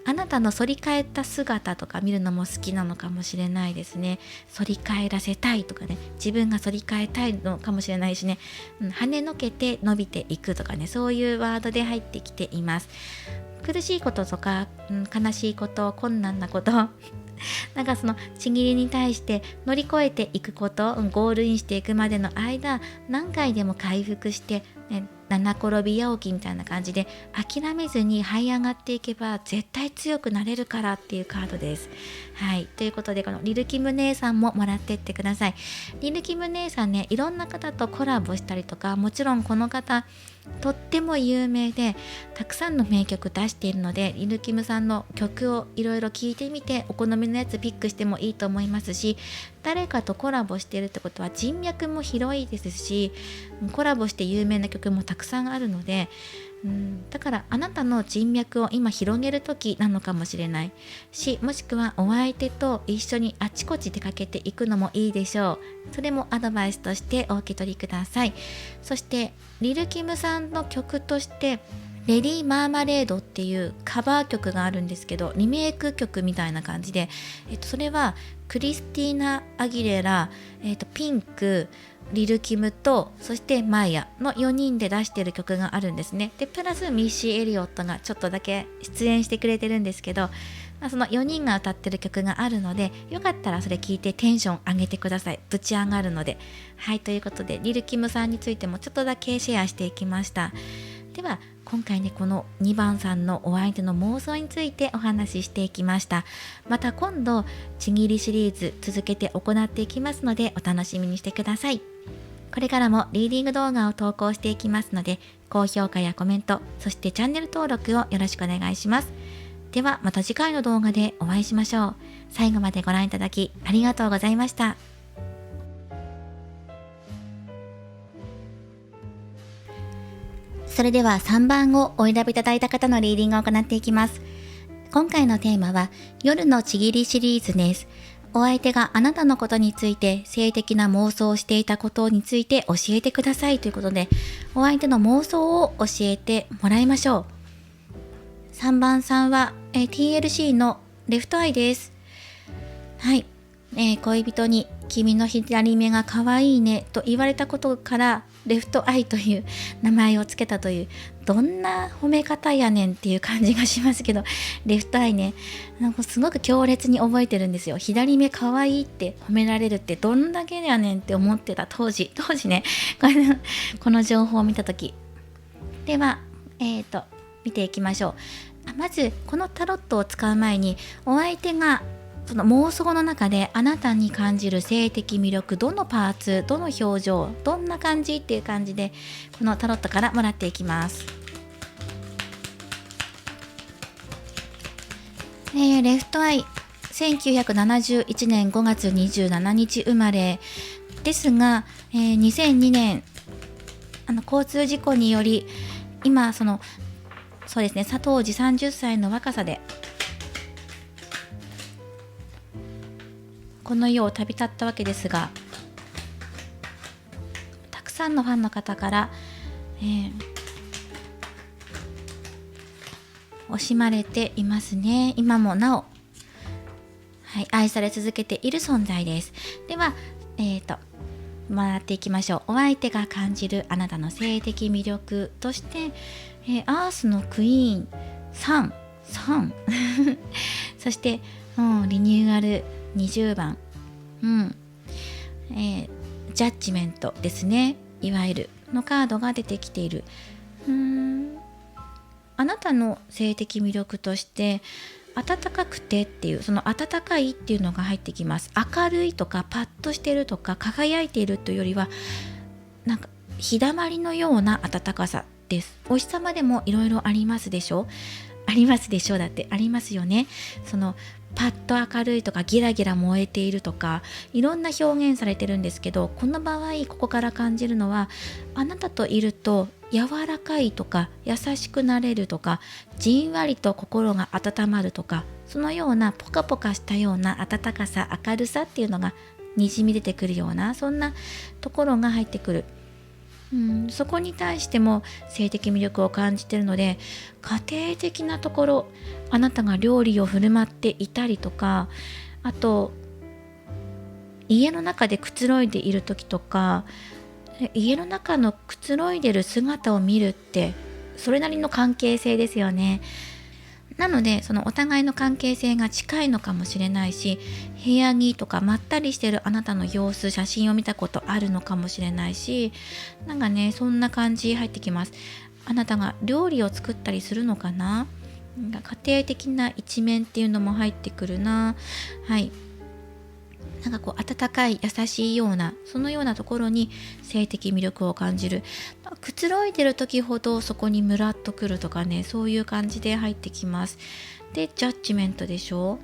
[SPEAKER 1] あなたの反り返った姿とか見るのも好きなのかもしれないですね。反り返らせたいとかね、自分が反り返りたいのかもしれないしね、跳ねのけて伸びていくとかね、そういうワードで入ってきています。苦しいこととか、悲しいこと、困難なことなんかそのちぎりに対して乗り越えていくこと、ゴールインしていくまでの間、何回でも回復して、七転び八起きみたいな感じで諦めずに這い上がっていけば絶対強くなれるからっていうカードです。はい、ということでこのリルキム姉さんももらってってください。リルキム姉さんね、いろんな方とコラボしたりとか、もちろんこの方とっても有名でたくさんの名曲出しているので、リルキムさんの曲をいろいろ聴いてみてお好みのやつピックしてもいいと思いますし、誰かとコラボしているってことは人脈も広いですし、コラボして有名な曲もたくさんあるので、だからあなたの人脈を今広げる時なのかもしれないし、もしくはお相手と一緒にあちこち出かけていくのもいいでしょう。それもアドバイスとしてお受け取りください。そしてリル・キムさんの曲としてレディ・マーマレードっていうカバー曲があるんですけど、リメイク曲みたいな感じで、それはクリスティーナ・アギレラ、ピンク、リル・キムとそしてマイヤの4人で出している曲があるんですね。でプラスミッシー・エリオットがちょっとだけ出演してくれてるんですけど、その4人が歌ってる曲があるので、よかったらそれ聞いてテンション上げてください。ぶち上がるので。はい、ということでリル・キムさんについてもちょっとだけシェアしていきました。では今回ね、この2番さんのお相手の妄想についてお話ししていきました。また今度ちぎりシリーズ続けて行っていきますのでお楽しみにしてください。これからもリーディング動画を投稿していきますので、高評価やコメント、そしてチャンネル登録をよろしくお願いします。ではまた次回の動画でお会いしましょう。最後までご覧いただきありがとうございました。それでは3番をお選びいただいた方のリーディングを行っていきます。今回のテーマは夜のちぎりシリーズです。お相手があなたのことについて性的な妄想をしていたことについて教えてくださいということで、お相手の妄想を教えてもらいましょう。3番さんは、TLC のレフトアイです。はい、恋人に君の左目が可愛いねと言われたことからレフトアイという名前をつけたという、どんな褒め方やねんっていう感じがしますけど、レフトアイね、なんかすごく強烈に覚えてるんですよ。左目可愛いって褒められるってどんだけやねんって思ってた当時ねこの情報を見た時では見ていきましょう。まずこのタロットを使う前に、お相手がその妄想の中であなたに感じる性的魅力、どのパーツ、どの表情、どんな感じっていう感じでこのタロットからもらっていきます。レフトアイ1971年5月27日生まれですが、2002年交通事故により今そうですね、当時30歳の若さでこの世を旅立ったわけですが、たくさんのファンの方から、惜しまれていますね。今もなお、はい、愛され続けている存在です。では回っていきましょう。お相手が感じるあなたの性的魅力として、アースのクイーン3そして、リニューアル20番、ジャッジメントですね、いわゆるのカードが出てきている。あなたの性的魅力として温かくてっていう、その温かいっていうのが入ってきます。明るいとかパッとしてるとか輝いているというよりは、なんか日だまりのような温かさです。お日様でもいろいろありますでしょ、だってありますよね。そのパッと明るいとかギラギラ燃えているとか、いろんな表現されてるんですけど、この場合ここから感じるのは、あなたといると柔らかいとか優しくなれるとか、じんわりと心が温まるとか、そのようなポカポカしたような温かさ、明るさっていうのがにじみ出てくるような、そんなところが入ってくる。そこに対しても性的魅力を感じているので、家庭的なところ、あなたが料理を振る舞っていたりとか、あと家の中でくつろいでいる時とか、家の中のくつろいでる姿を見るってそれなりの関係性ですよね。なのでそのお互いの関係性が近いのかもしれないし、部屋着とかまったりしてるあなたの様子、写真を見たことあるのかもしれないし、なんかね、そんな感じ入ってきます。あなたが料理を作ったりするのかな、家庭的な一面っていうのも入ってくるな。はい、なんかこう温かい優しいような、そのようなところに性的魅力を感じる。くつろいでる時ほどそこにムラっとくるとかね、そういう感じで入ってきます。でジャッジメントでしょ。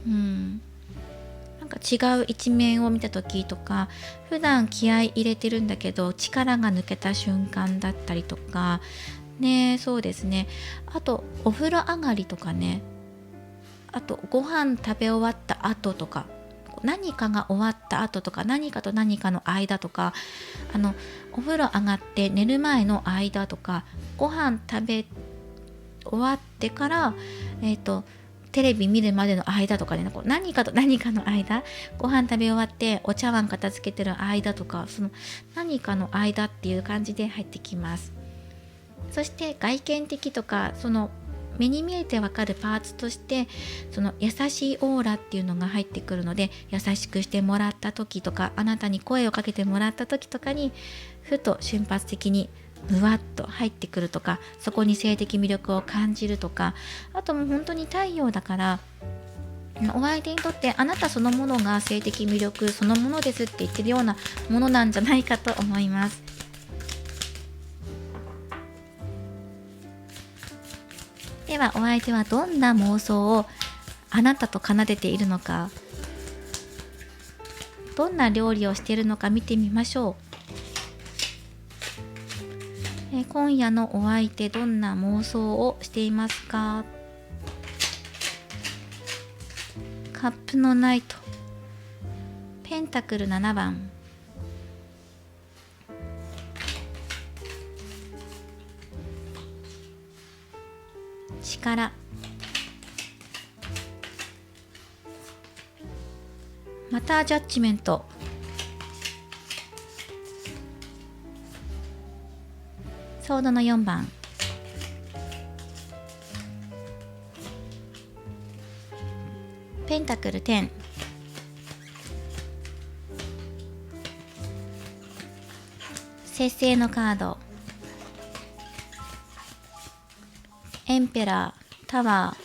[SPEAKER 1] なんか違う一面を見た時とか、普段気合い入れてるんだけど力が抜けた瞬間だったりとか、ね、そうですね。あとお風呂上がりとかね、あとご飯食べ終わった後とか、何かが終わった後とか、何かと何かの間とか、お風呂上がって寝る前の間とか、ご飯食べ終わってから、テレビ見るまでの間とかね、何かと何かの間、ご飯食べ終わってお茶碗片付けてる間とか、その何かの間っていう感じで入ってきます。そして外見的とか、その目に見えてわかるパーツとして、その優しいオーラっていうのが入ってくるので、優しくしてもらった時とか、あなたに声をかけてもらった時とかに、ふと瞬発的にむわっと入ってくるとか、そこに性的魅力を感じるとか、あともう本当に太陽だから、お相手にとってあなたそのものが性的魅力そのものですって言ってるようなものなんじゃないかと思います。ではお相手はどんな妄想をあなたと奏でているのか、どんな料理をしているのか見てみましょう。今夜のお相手どんな妄想をしていますか？カップのナイト、ペンタクル7番、力、またジャッジメント、ソードの4番、ペンタクル10、節制のカード、エンペラー、タワ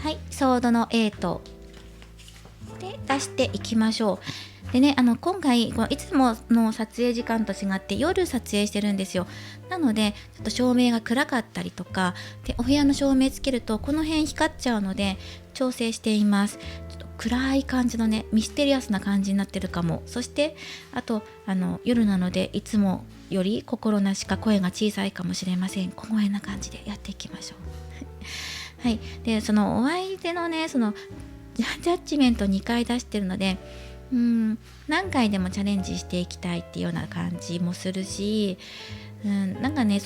[SPEAKER 1] ー、はい、ソードの8で出していきましょう。でね、今回いつもの撮影時間と違って夜撮影してるんですよ。なのでちょっと照明が暗かったりとかで、お部屋の照明つけるとこの辺光っちゃうので調整しています。ちょっと暗い感じのね、ミステリアスな感じになってるかも。そしてあと夜なのでいつもより心なしか声が小さいかもしれません。小声な感じでやっていきましょうはい。でそのお相手のね、そのジャッジメント2回出してるので、何回でもチャレンジしていきたいっていうような感じもするし、なんかね、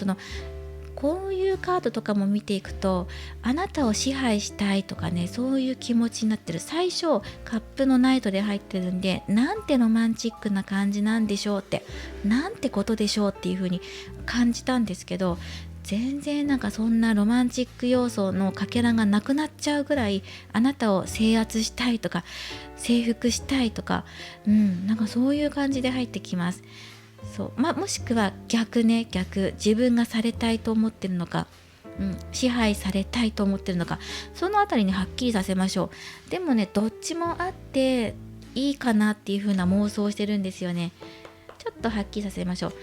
[SPEAKER 1] こういうカードとかも見ていくと、あなたを支配したいとかね、そういう気持ちになってる。最初カップのナイトで入ってるんで、なんてロマンチックな感じなんでしょうって、なんてことでしょうっていう風に感じたんですけど、全然なんかそんなロマンチック要素のかけらがなくなっちゃうぐらい、あなたを制圧したいとか征服したいとか、なんかそういう感じで入ってきます。もしくは逆ね、自分がされたいと思ってるのか、支配されたいと思ってるのか、そのあたりにはっきりさせましょう。でもね、どっちもあっていいかなっていう風な妄想をしてるんですよね。ちょっとはっきりさせましょう。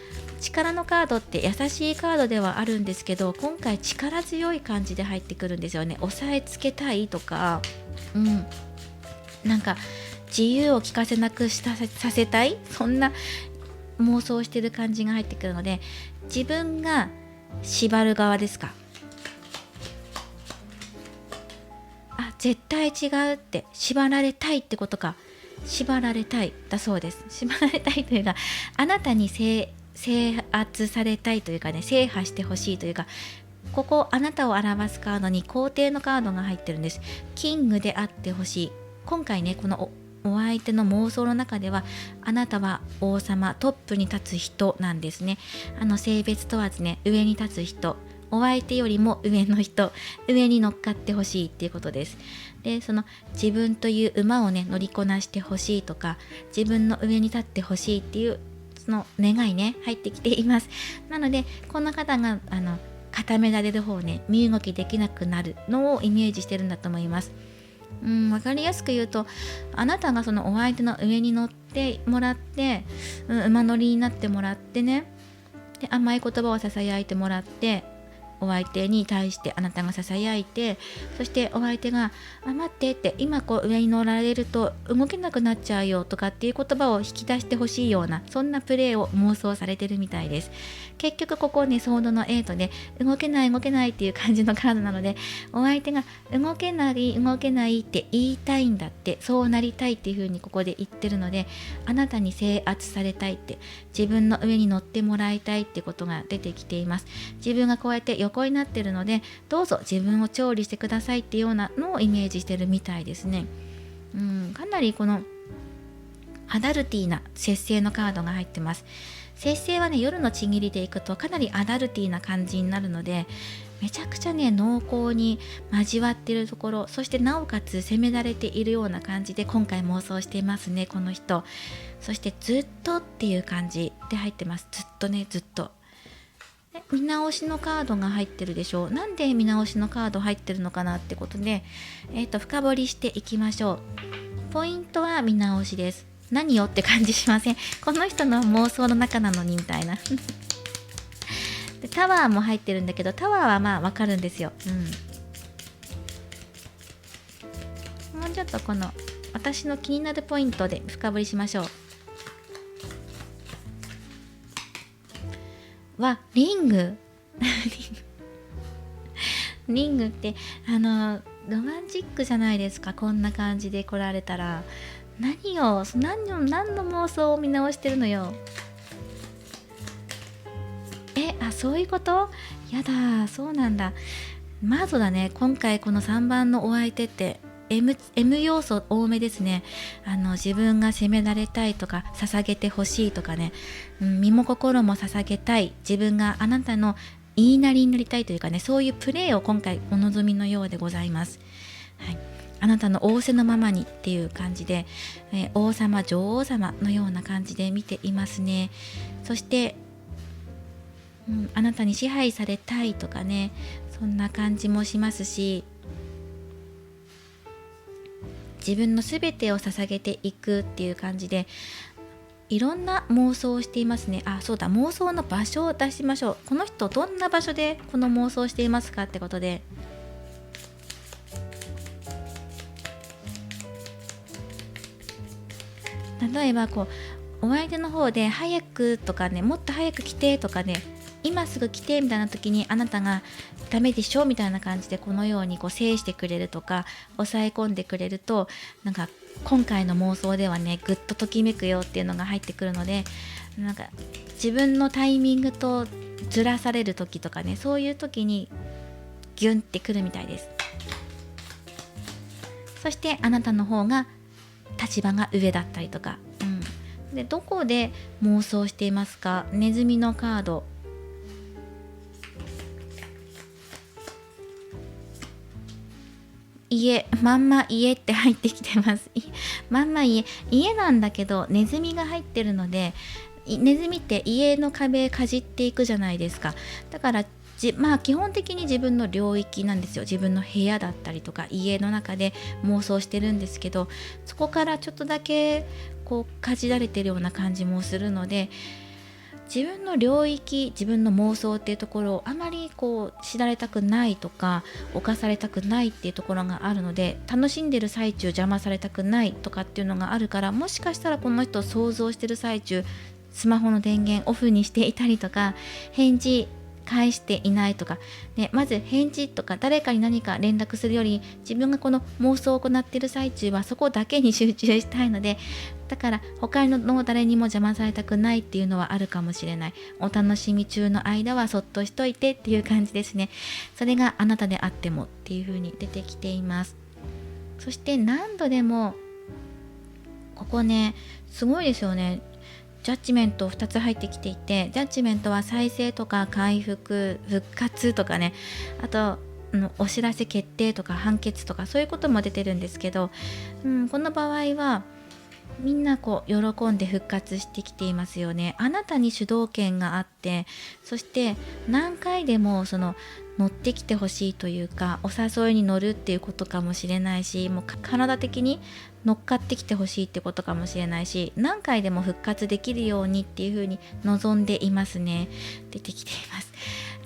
[SPEAKER 1] 力のカードって優しいカードではあるんですけど、今回力強い感じで入ってくるんですよね。押さえつけたいとか、なんか自由を聞かせなくさせたい、そんな妄想してる感じが入ってくるので、自分が縛る側ですか？絶対違うって、縛られたいってことか。縛られたいだそうです。縛られたいというか、あなたに制圧されたいというかね、制覇してほしいというか、ここあなたを表すカードに皇帝のカードが入ってるんです。キングであってほしい。今回ね、このお相手の妄想の中では、あなたは王様、トップに立つ人なんですね。性別問わずね、上に立つ人、お相手よりも上の人、上に乗っかってほしいっていうことです。で、その自分という馬をね、乗りこなしてほしいとか、自分の上に立ってほしいっていうその願いね、入ってきています。なのでこの方が固められる方ね、身動きできなくなるのをイメージしてるんだと思います。わかりやすく言うと、あなたがそのお相手の上に乗ってもらって、馬乗りになってもらってね、で甘い言葉をささやいてもらって、お相手に対してあなたがささやいて、そしてお相手が待ってって、今こう上に乗られると動けなくなっちゃうよとかっていう言葉を引き出してほしいような、そんなプレーを妄想されてるみたいです。結局ここね、ソードの8で動けないっていう感じのカードなので、お相手が動けないって言いたいんだって、そうなりたいっていう風にここで言ってるので、あなたに制圧されたいって、自分の上に乗ってもらいたいってことが出てきています。自分がこうやって横になってるので、どうぞ自分を調理してくださいっていうようなのをイメージしてるみたいですね。かなりこのアダルティーな節制のカードが入ってます。節制はね、夜のちぎりでいくとかなりアダルティーな感じになるので、めちゃくちゃね濃厚に交わっているところ、そしてなおかつ責められているような感じで今回妄想していますね、この人。そしてずっとっていう感じで入ってます。ずっとね、ずっと。で、見直しのカードが入ってるでしょう。なんで見直しのカード入ってるのかなってことで、深掘りしていきましょう。ポイントは見直しです。何よって感じしません？この人の妄想の中なのにみたいなでタワーも入ってるんだけど、タワーはまあわかるんですよ。もうちょっとこの私の気になるポイントで深掘りしましょう。リングリングってロマンチックじゃないですか。こんな感じで来られたら何の妄想を見直してるのよ。そういうこと？やだ、そうなんだ。そうだね。今回この3番のお相手って M 要素多めですね。自分が責められたいとか捧げてほしいとかね、身も心も捧げたい、自分があなたの言いなりになりたいというかね、そういうプレーを今回お望みのようでございます。はい、あなたの仰せのままにっていう感じで、王様女王様のような感じで見ていますね。そしてあなたに支配されたいとかね、そんな感じもしますし、自分のすべてを捧げていくっていう感じで、いろんな妄想をしていますね。そうだ、妄想の場所を出しましょう。この人どんな場所でこの妄想をしていますかってことで、例えばこうお相手の方で早くとかね、もっと早く来てとかね、今すぐ来てみたいな時にあなたがダメでしょみたいな感じでこのようにこう制してくれるとか抑え込んでくれると、なんか今回の妄想ではねぐっとときめくよっていうのが入ってくるので、なんか自分のタイミングとずらされる時とかね、そういう時にギュンってくるみたいです。そしてあなたの方が立場が上だったりとか、でどこで妄想していますか？ネズミのカード、まんま家って入ってきてますまんま家なんだけどネズミが入ってるので、ネズミって家の壁かじっていくじゃないですか。だから基本的に自分の領域なんですよ。自分の部屋だったりとか家の中で妄想してるんですけど、そこからちょっとだけこうかじられてるような感じもするので、自分の領域、自分の妄想っていうところをあまりこう知られたくないとか侵されたくないっていうところがあるので、楽しんでる最中邪魔されたくないとかっていうのがあるから、もしかしたらこの人を想像してる最中スマホの電源オフにしていたりとか、返事返していないとか、まず返事とか誰かに何か連絡するより、自分がこの妄想を行っている最中はそこだけに集中したいので、だから他の誰にも邪魔されたくないっていうのはあるかもしれない。お楽しみ中の間はそっとしといてっていう感じですね。それがあなたであってもっていう風に出てきています。そして何度でもここね、すごいですよね。ジャッジメント2つ入ってきていて、ジャッジメントは再生とか回復、復活とかね、あとお知らせ決定とか判決とかそういうことも出てるんですけど、この場合はみんなこう喜んで復活してきていますよね。あなたに主導権があって、そして何回でも乗ってきてほしいというか、お誘いに乗るっていうことかもしれないし、もう体的に乗っかってきてほしいってことかもしれないし、何回でも復活できるようにっていうふうに望んでいますね。出てきています。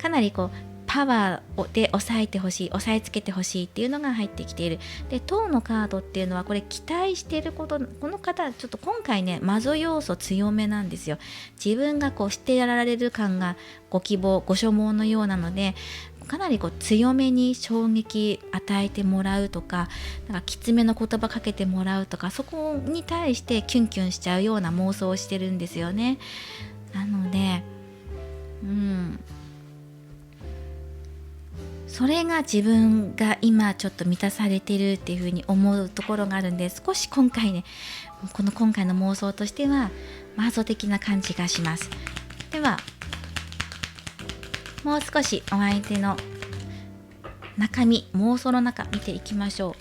[SPEAKER 1] かなりこうパワーで抑えてほしい、抑えつけてほしいっていうのが入ってきている。で塔のカードっていうのはこれ期待していること、この方ちょっと今回ね魔女要素強めなんですよ。自分がこうしてやられる感がご希望ご所望のようなので、かなりこう強めに衝撃与えてもらうとか、なんかきつめの言葉かけてもらうとか、そこに対してキュンキュンしちゃうような妄想をしてるんですよね。なのでそれが自分が今ちょっと満たされてるっていう風に思うところがあるんで、少し今回ね、今回の妄想としては魔女的な感じがします。ではもう少しお相手の中身、妄想の中見ていきましょ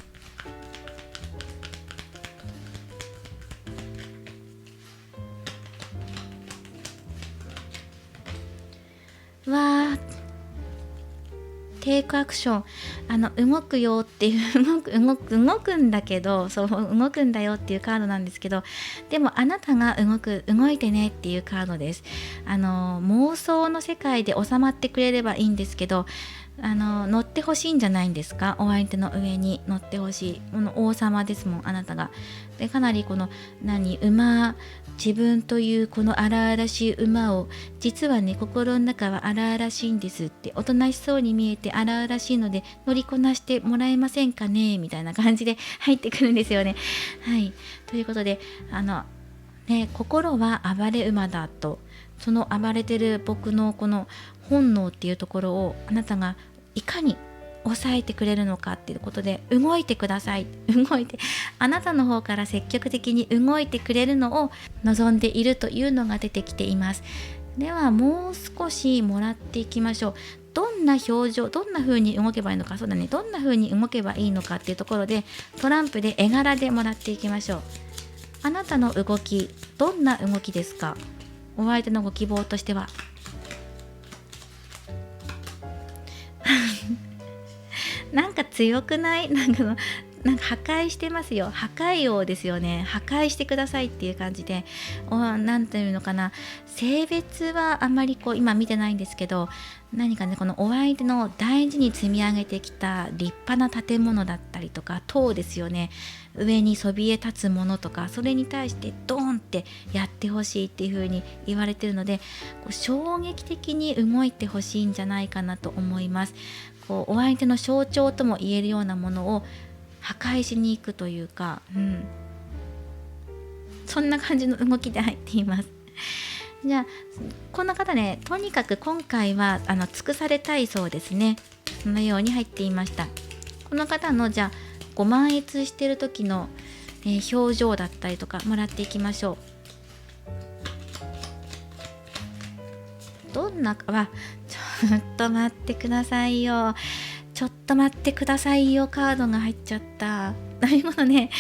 [SPEAKER 1] う。わー、テイクアクション、動くよっていう動くんだけど、そう動くんだよっていうカードなんですけど、でもあなたが動いてねっていうカードです。妄想の世界で収まってくれればいいんですけど、乗ってほしいんじゃないんですか。お相手の上に乗ってほしい。この王様ですもん、あなたが。でかなりこの自分というこの荒々しい馬を、実はね心の中は荒々しいんですって、おとなしそうに見えて荒々しいので乗りこなしてもらえませんかねみたいな感じで入ってくるんですよね。はい、ということで心は暴れ馬だと、その暴れてる僕のこの本能っていうところをあなたがいかに抑えてくれるのかっていうことで、動いてください、あなたの方から積極的に動いてくれるのを望んでいるというのが出てきています。ではもう少しもらっていきましょう。どんな表情、どんな風に動けばいいのか、どんな風に動けばいいのかっていうところで、トランプで絵柄でもらっていきましょう。あなたの動き、どんな動きですか。お相手のご希望としてはなんか強くない？なんか破壊してますよ。破壊王ですよね。破壊してくださいっていう感じで、なんていうのかな、性別はあんまり今見てないんですけど、何かねこのお相手の大事に積み上げてきた立派な建物だったりとか塔ですよね。上にそびえ立つものとか、それに対してドーンってやってほしいっていう風に言われてるので、衝撃的に動いてほしいんじゃないかなと思います。お相手の象徴とも言えるようなものを破壊しに行くというか、そんな感じの動きで入っています。じゃあこんな方ね、とにかく今回は尽くされたいそうですね。そのように入っていました。この方のじゃあご満悦している時の、表情だったりとかもらっていきましょう。どんなかちょっと待ってくださいよ。ちょっと待ってくださいよ、カードが入っちゃった。なるほどね。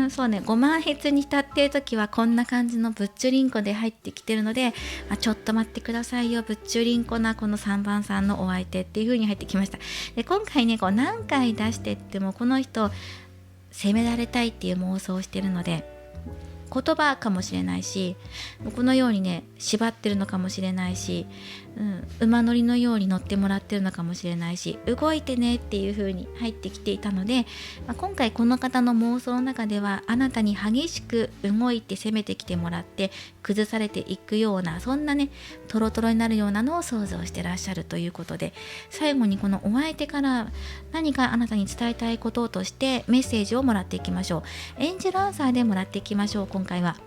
[SPEAKER 1] そうね、ご満悦に浸っている時はこんな感じのぶっちゅりんこで入ってきてるので、ちょっと待ってくださいよ、ぶっちゅりんこなこの3番さんのお相手っていう風に入ってきました。で今回ね何回出してってもこの人責められたいっていう妄想をしてるので、言葉かもしれないし、このようにね縛ってるのかもしれないし、馬乗りのように乗ってもらってるのかもしれないし、動いてねっていう風に入ってきていたので、今回この方の妄想の中ではあなたに激しく動いて攻めてきてもらって崩されていくような、そんなねトロトロになるようなのを想像してらっしゃるということで、最後にこのお相手から何かあなたに伝えたいこととしてメッセージをもらっていきましょう。エンジェルアンサーでもらっていきましょう。今回は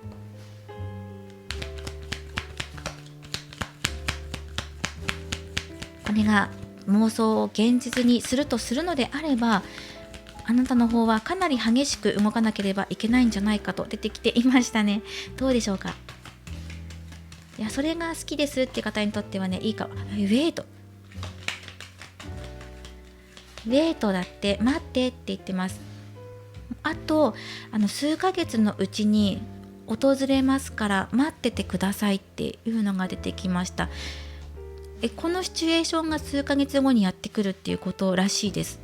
[SPEAKER 1] これが妄想を現実にするとするのであれば、あなたの方はかなり激しく動かなければいけないんじゃないかと出てきていましたね。どうでしょうか。いや、それが好きですって方にとってはね、いいか。ウェイトだって待ってって言ってます。あと数ヶ月のうちに訪れますから待っててくださいっていうのが出てきました。このシチュエーションが数ヶ月後にやってくるっていうことらしいです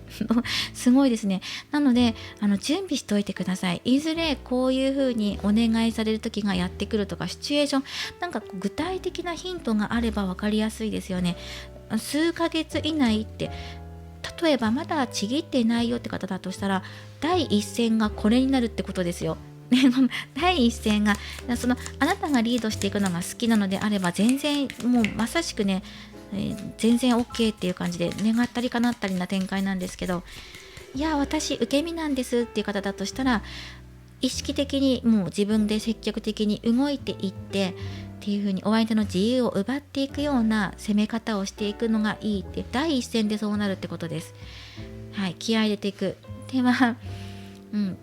[SPEAKER 1] すごいですね。なので準備しておいてください。いずれこういう風にお願いされる時がやってくるとか、シチュエーションなんか具体的なヒントがあれば分かりやすいですよね。数ヶ月以内って、例えばまだちぎってないよって方だとしたら、第一線がこれになるってことですよ。第一線があなたがリードしていくのが好きなのであれば、全然もうまさしくね、全然 OK っていう感じで、願ったり叶ったりな展開なんですけど、いや私受け身なんですっていう方だとしたら、意識的にもう自分で積極的に動いていってっていう風に、お相手の自由を奪っていくような攻め方をしていくのがいいって、第一線でそうなるってことです。はい、気合い入れていく。では、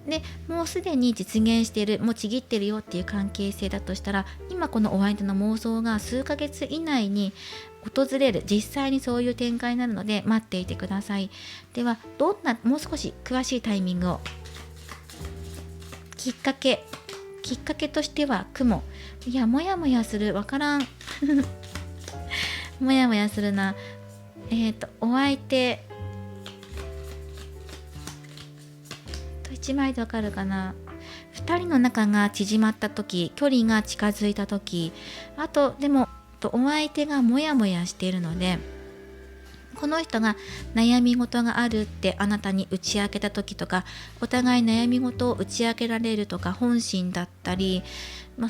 [SPEAKER 1] でもうすでに実現している、もうちぎってるよっていう関係性だとしたら、今このお相手の妄想が数ヶ月以内に訪れる、実際にそういう展開になるので待っていてください。ではもう少し詳しいタイミングを。きっかけとしては雲。いやもやもやする、わからんもやもやするな。お相手1枚でわかるかな。2人の仲が縮まった時、距離が近づいた時、あとでもお相手がモヤモヤしているので、この人が悩み事があるってあなたに打ち明けた時とか、お互い悩み事を打ち明けられるとか、本心だったり、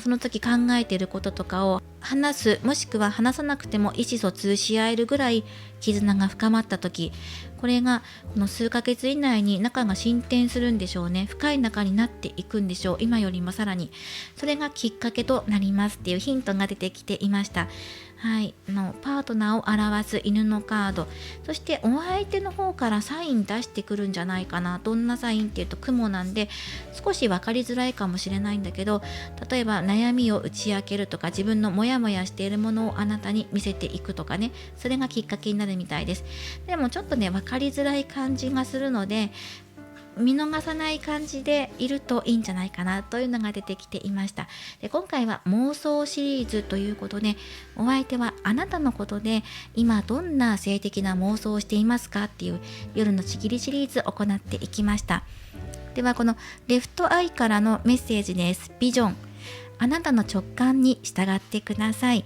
[SPEAKER 1] その時考えていることとかを話す、もしくは話さなくても意思疎通し合えるぐらい絆が深まった時、これがこの数ヶ月以内に仲が進展するんでしょうね。深い仲になっていくんでしょう。今よりもさらにそれがきっかけとなりますっていうヒントが出てきていました。はい、パートナーを表す犬のカード、そしてお相手の方からサイン出してくるんじゃないかな。どんなサインっていうと、雲なんで少し分かりづらいかもしれないんだけど、例えば悩みを打ち明けるとか、自分のモヤモヤしているものをあなたに見せていくとかね、それがきっかけになるみたいです。でもちょっとね、分かりづらい感じがするので、見逃さない感じでいるといいんじゃないかなというのが出てきていました。で、今回は妄想シリーズということで、お相手はあなたのことで今どんな性的な妄想をしていますかっていう夜のちぎりシリーズを行っていきました。ではこのレフトアイからのメッセージです。ビジョン。あなたの直感に従ってください。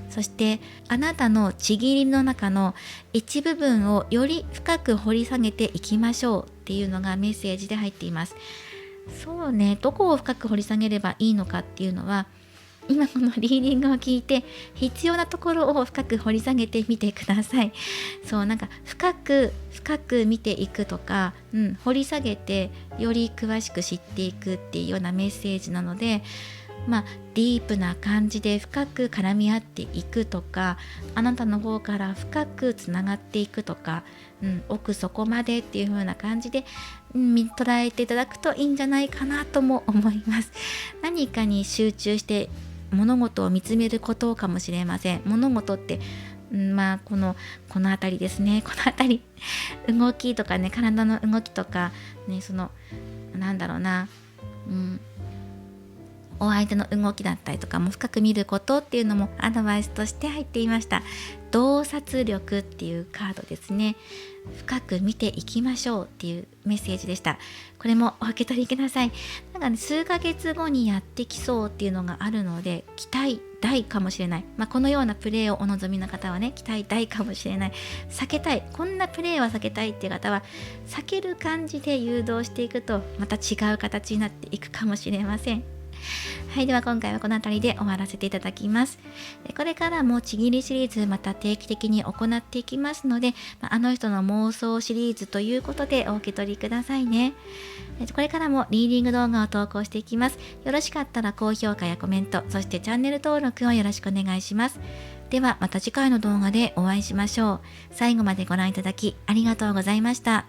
[SPEAKER 1] そしてあなたのちぎりの中の一部分をより深く掘り下げていきましょうっていうのがメッセージで入っています。そうね、どこを深く掘り下げればいいのかっていうのは、今このリーディングを聞いて必要なところを深く掘り下げてみてください。そう、なんか深く見ていくとか、掘り下げてより詳しく知っていくっていうようなメッセージなので、ディープな感じで深く絡み合っていくとか、あなたの方から深くつながっていくとか、奥底までっていう風な感じで、見捉えていただくといいんじゃないかなとも思います。何かに集中して物事を見つめることかもしれません。物事ってこの辺りですね。この辺り動きとかね、体の動きとかね、なんだろうな、お相手の動きだったりとかも深く見ることっていうのもアドバイスとして入っていました。洞察力っていうカードですね。深く見ていきましょうっていうメッセージでした。これもお受け取りください。なんかね、数ヶ月後にやってきそうっていうのがあるので、期待大かもしれない。このようなプレーをお望みの方はね、期待大かもしれない。避けたい、こんなプレーは避けたいっていう方は、避ける感じで誘導していくとまた違う形になっていくかもしれません。はい、では今回はこの辺りで終わらせていただきます。これからもちぎりシリーズまた定期的に行っていきますので、あの人の妄想シリーズということでお受け取りくださいね。これからもリーディング動画を投稿していきます。よろしかったら高評価やコメント、そしてチャンネル登録をよろしくお願いします。ではまた次回の動画でお会いしましょう。最後までご覧いただきありがとうございました。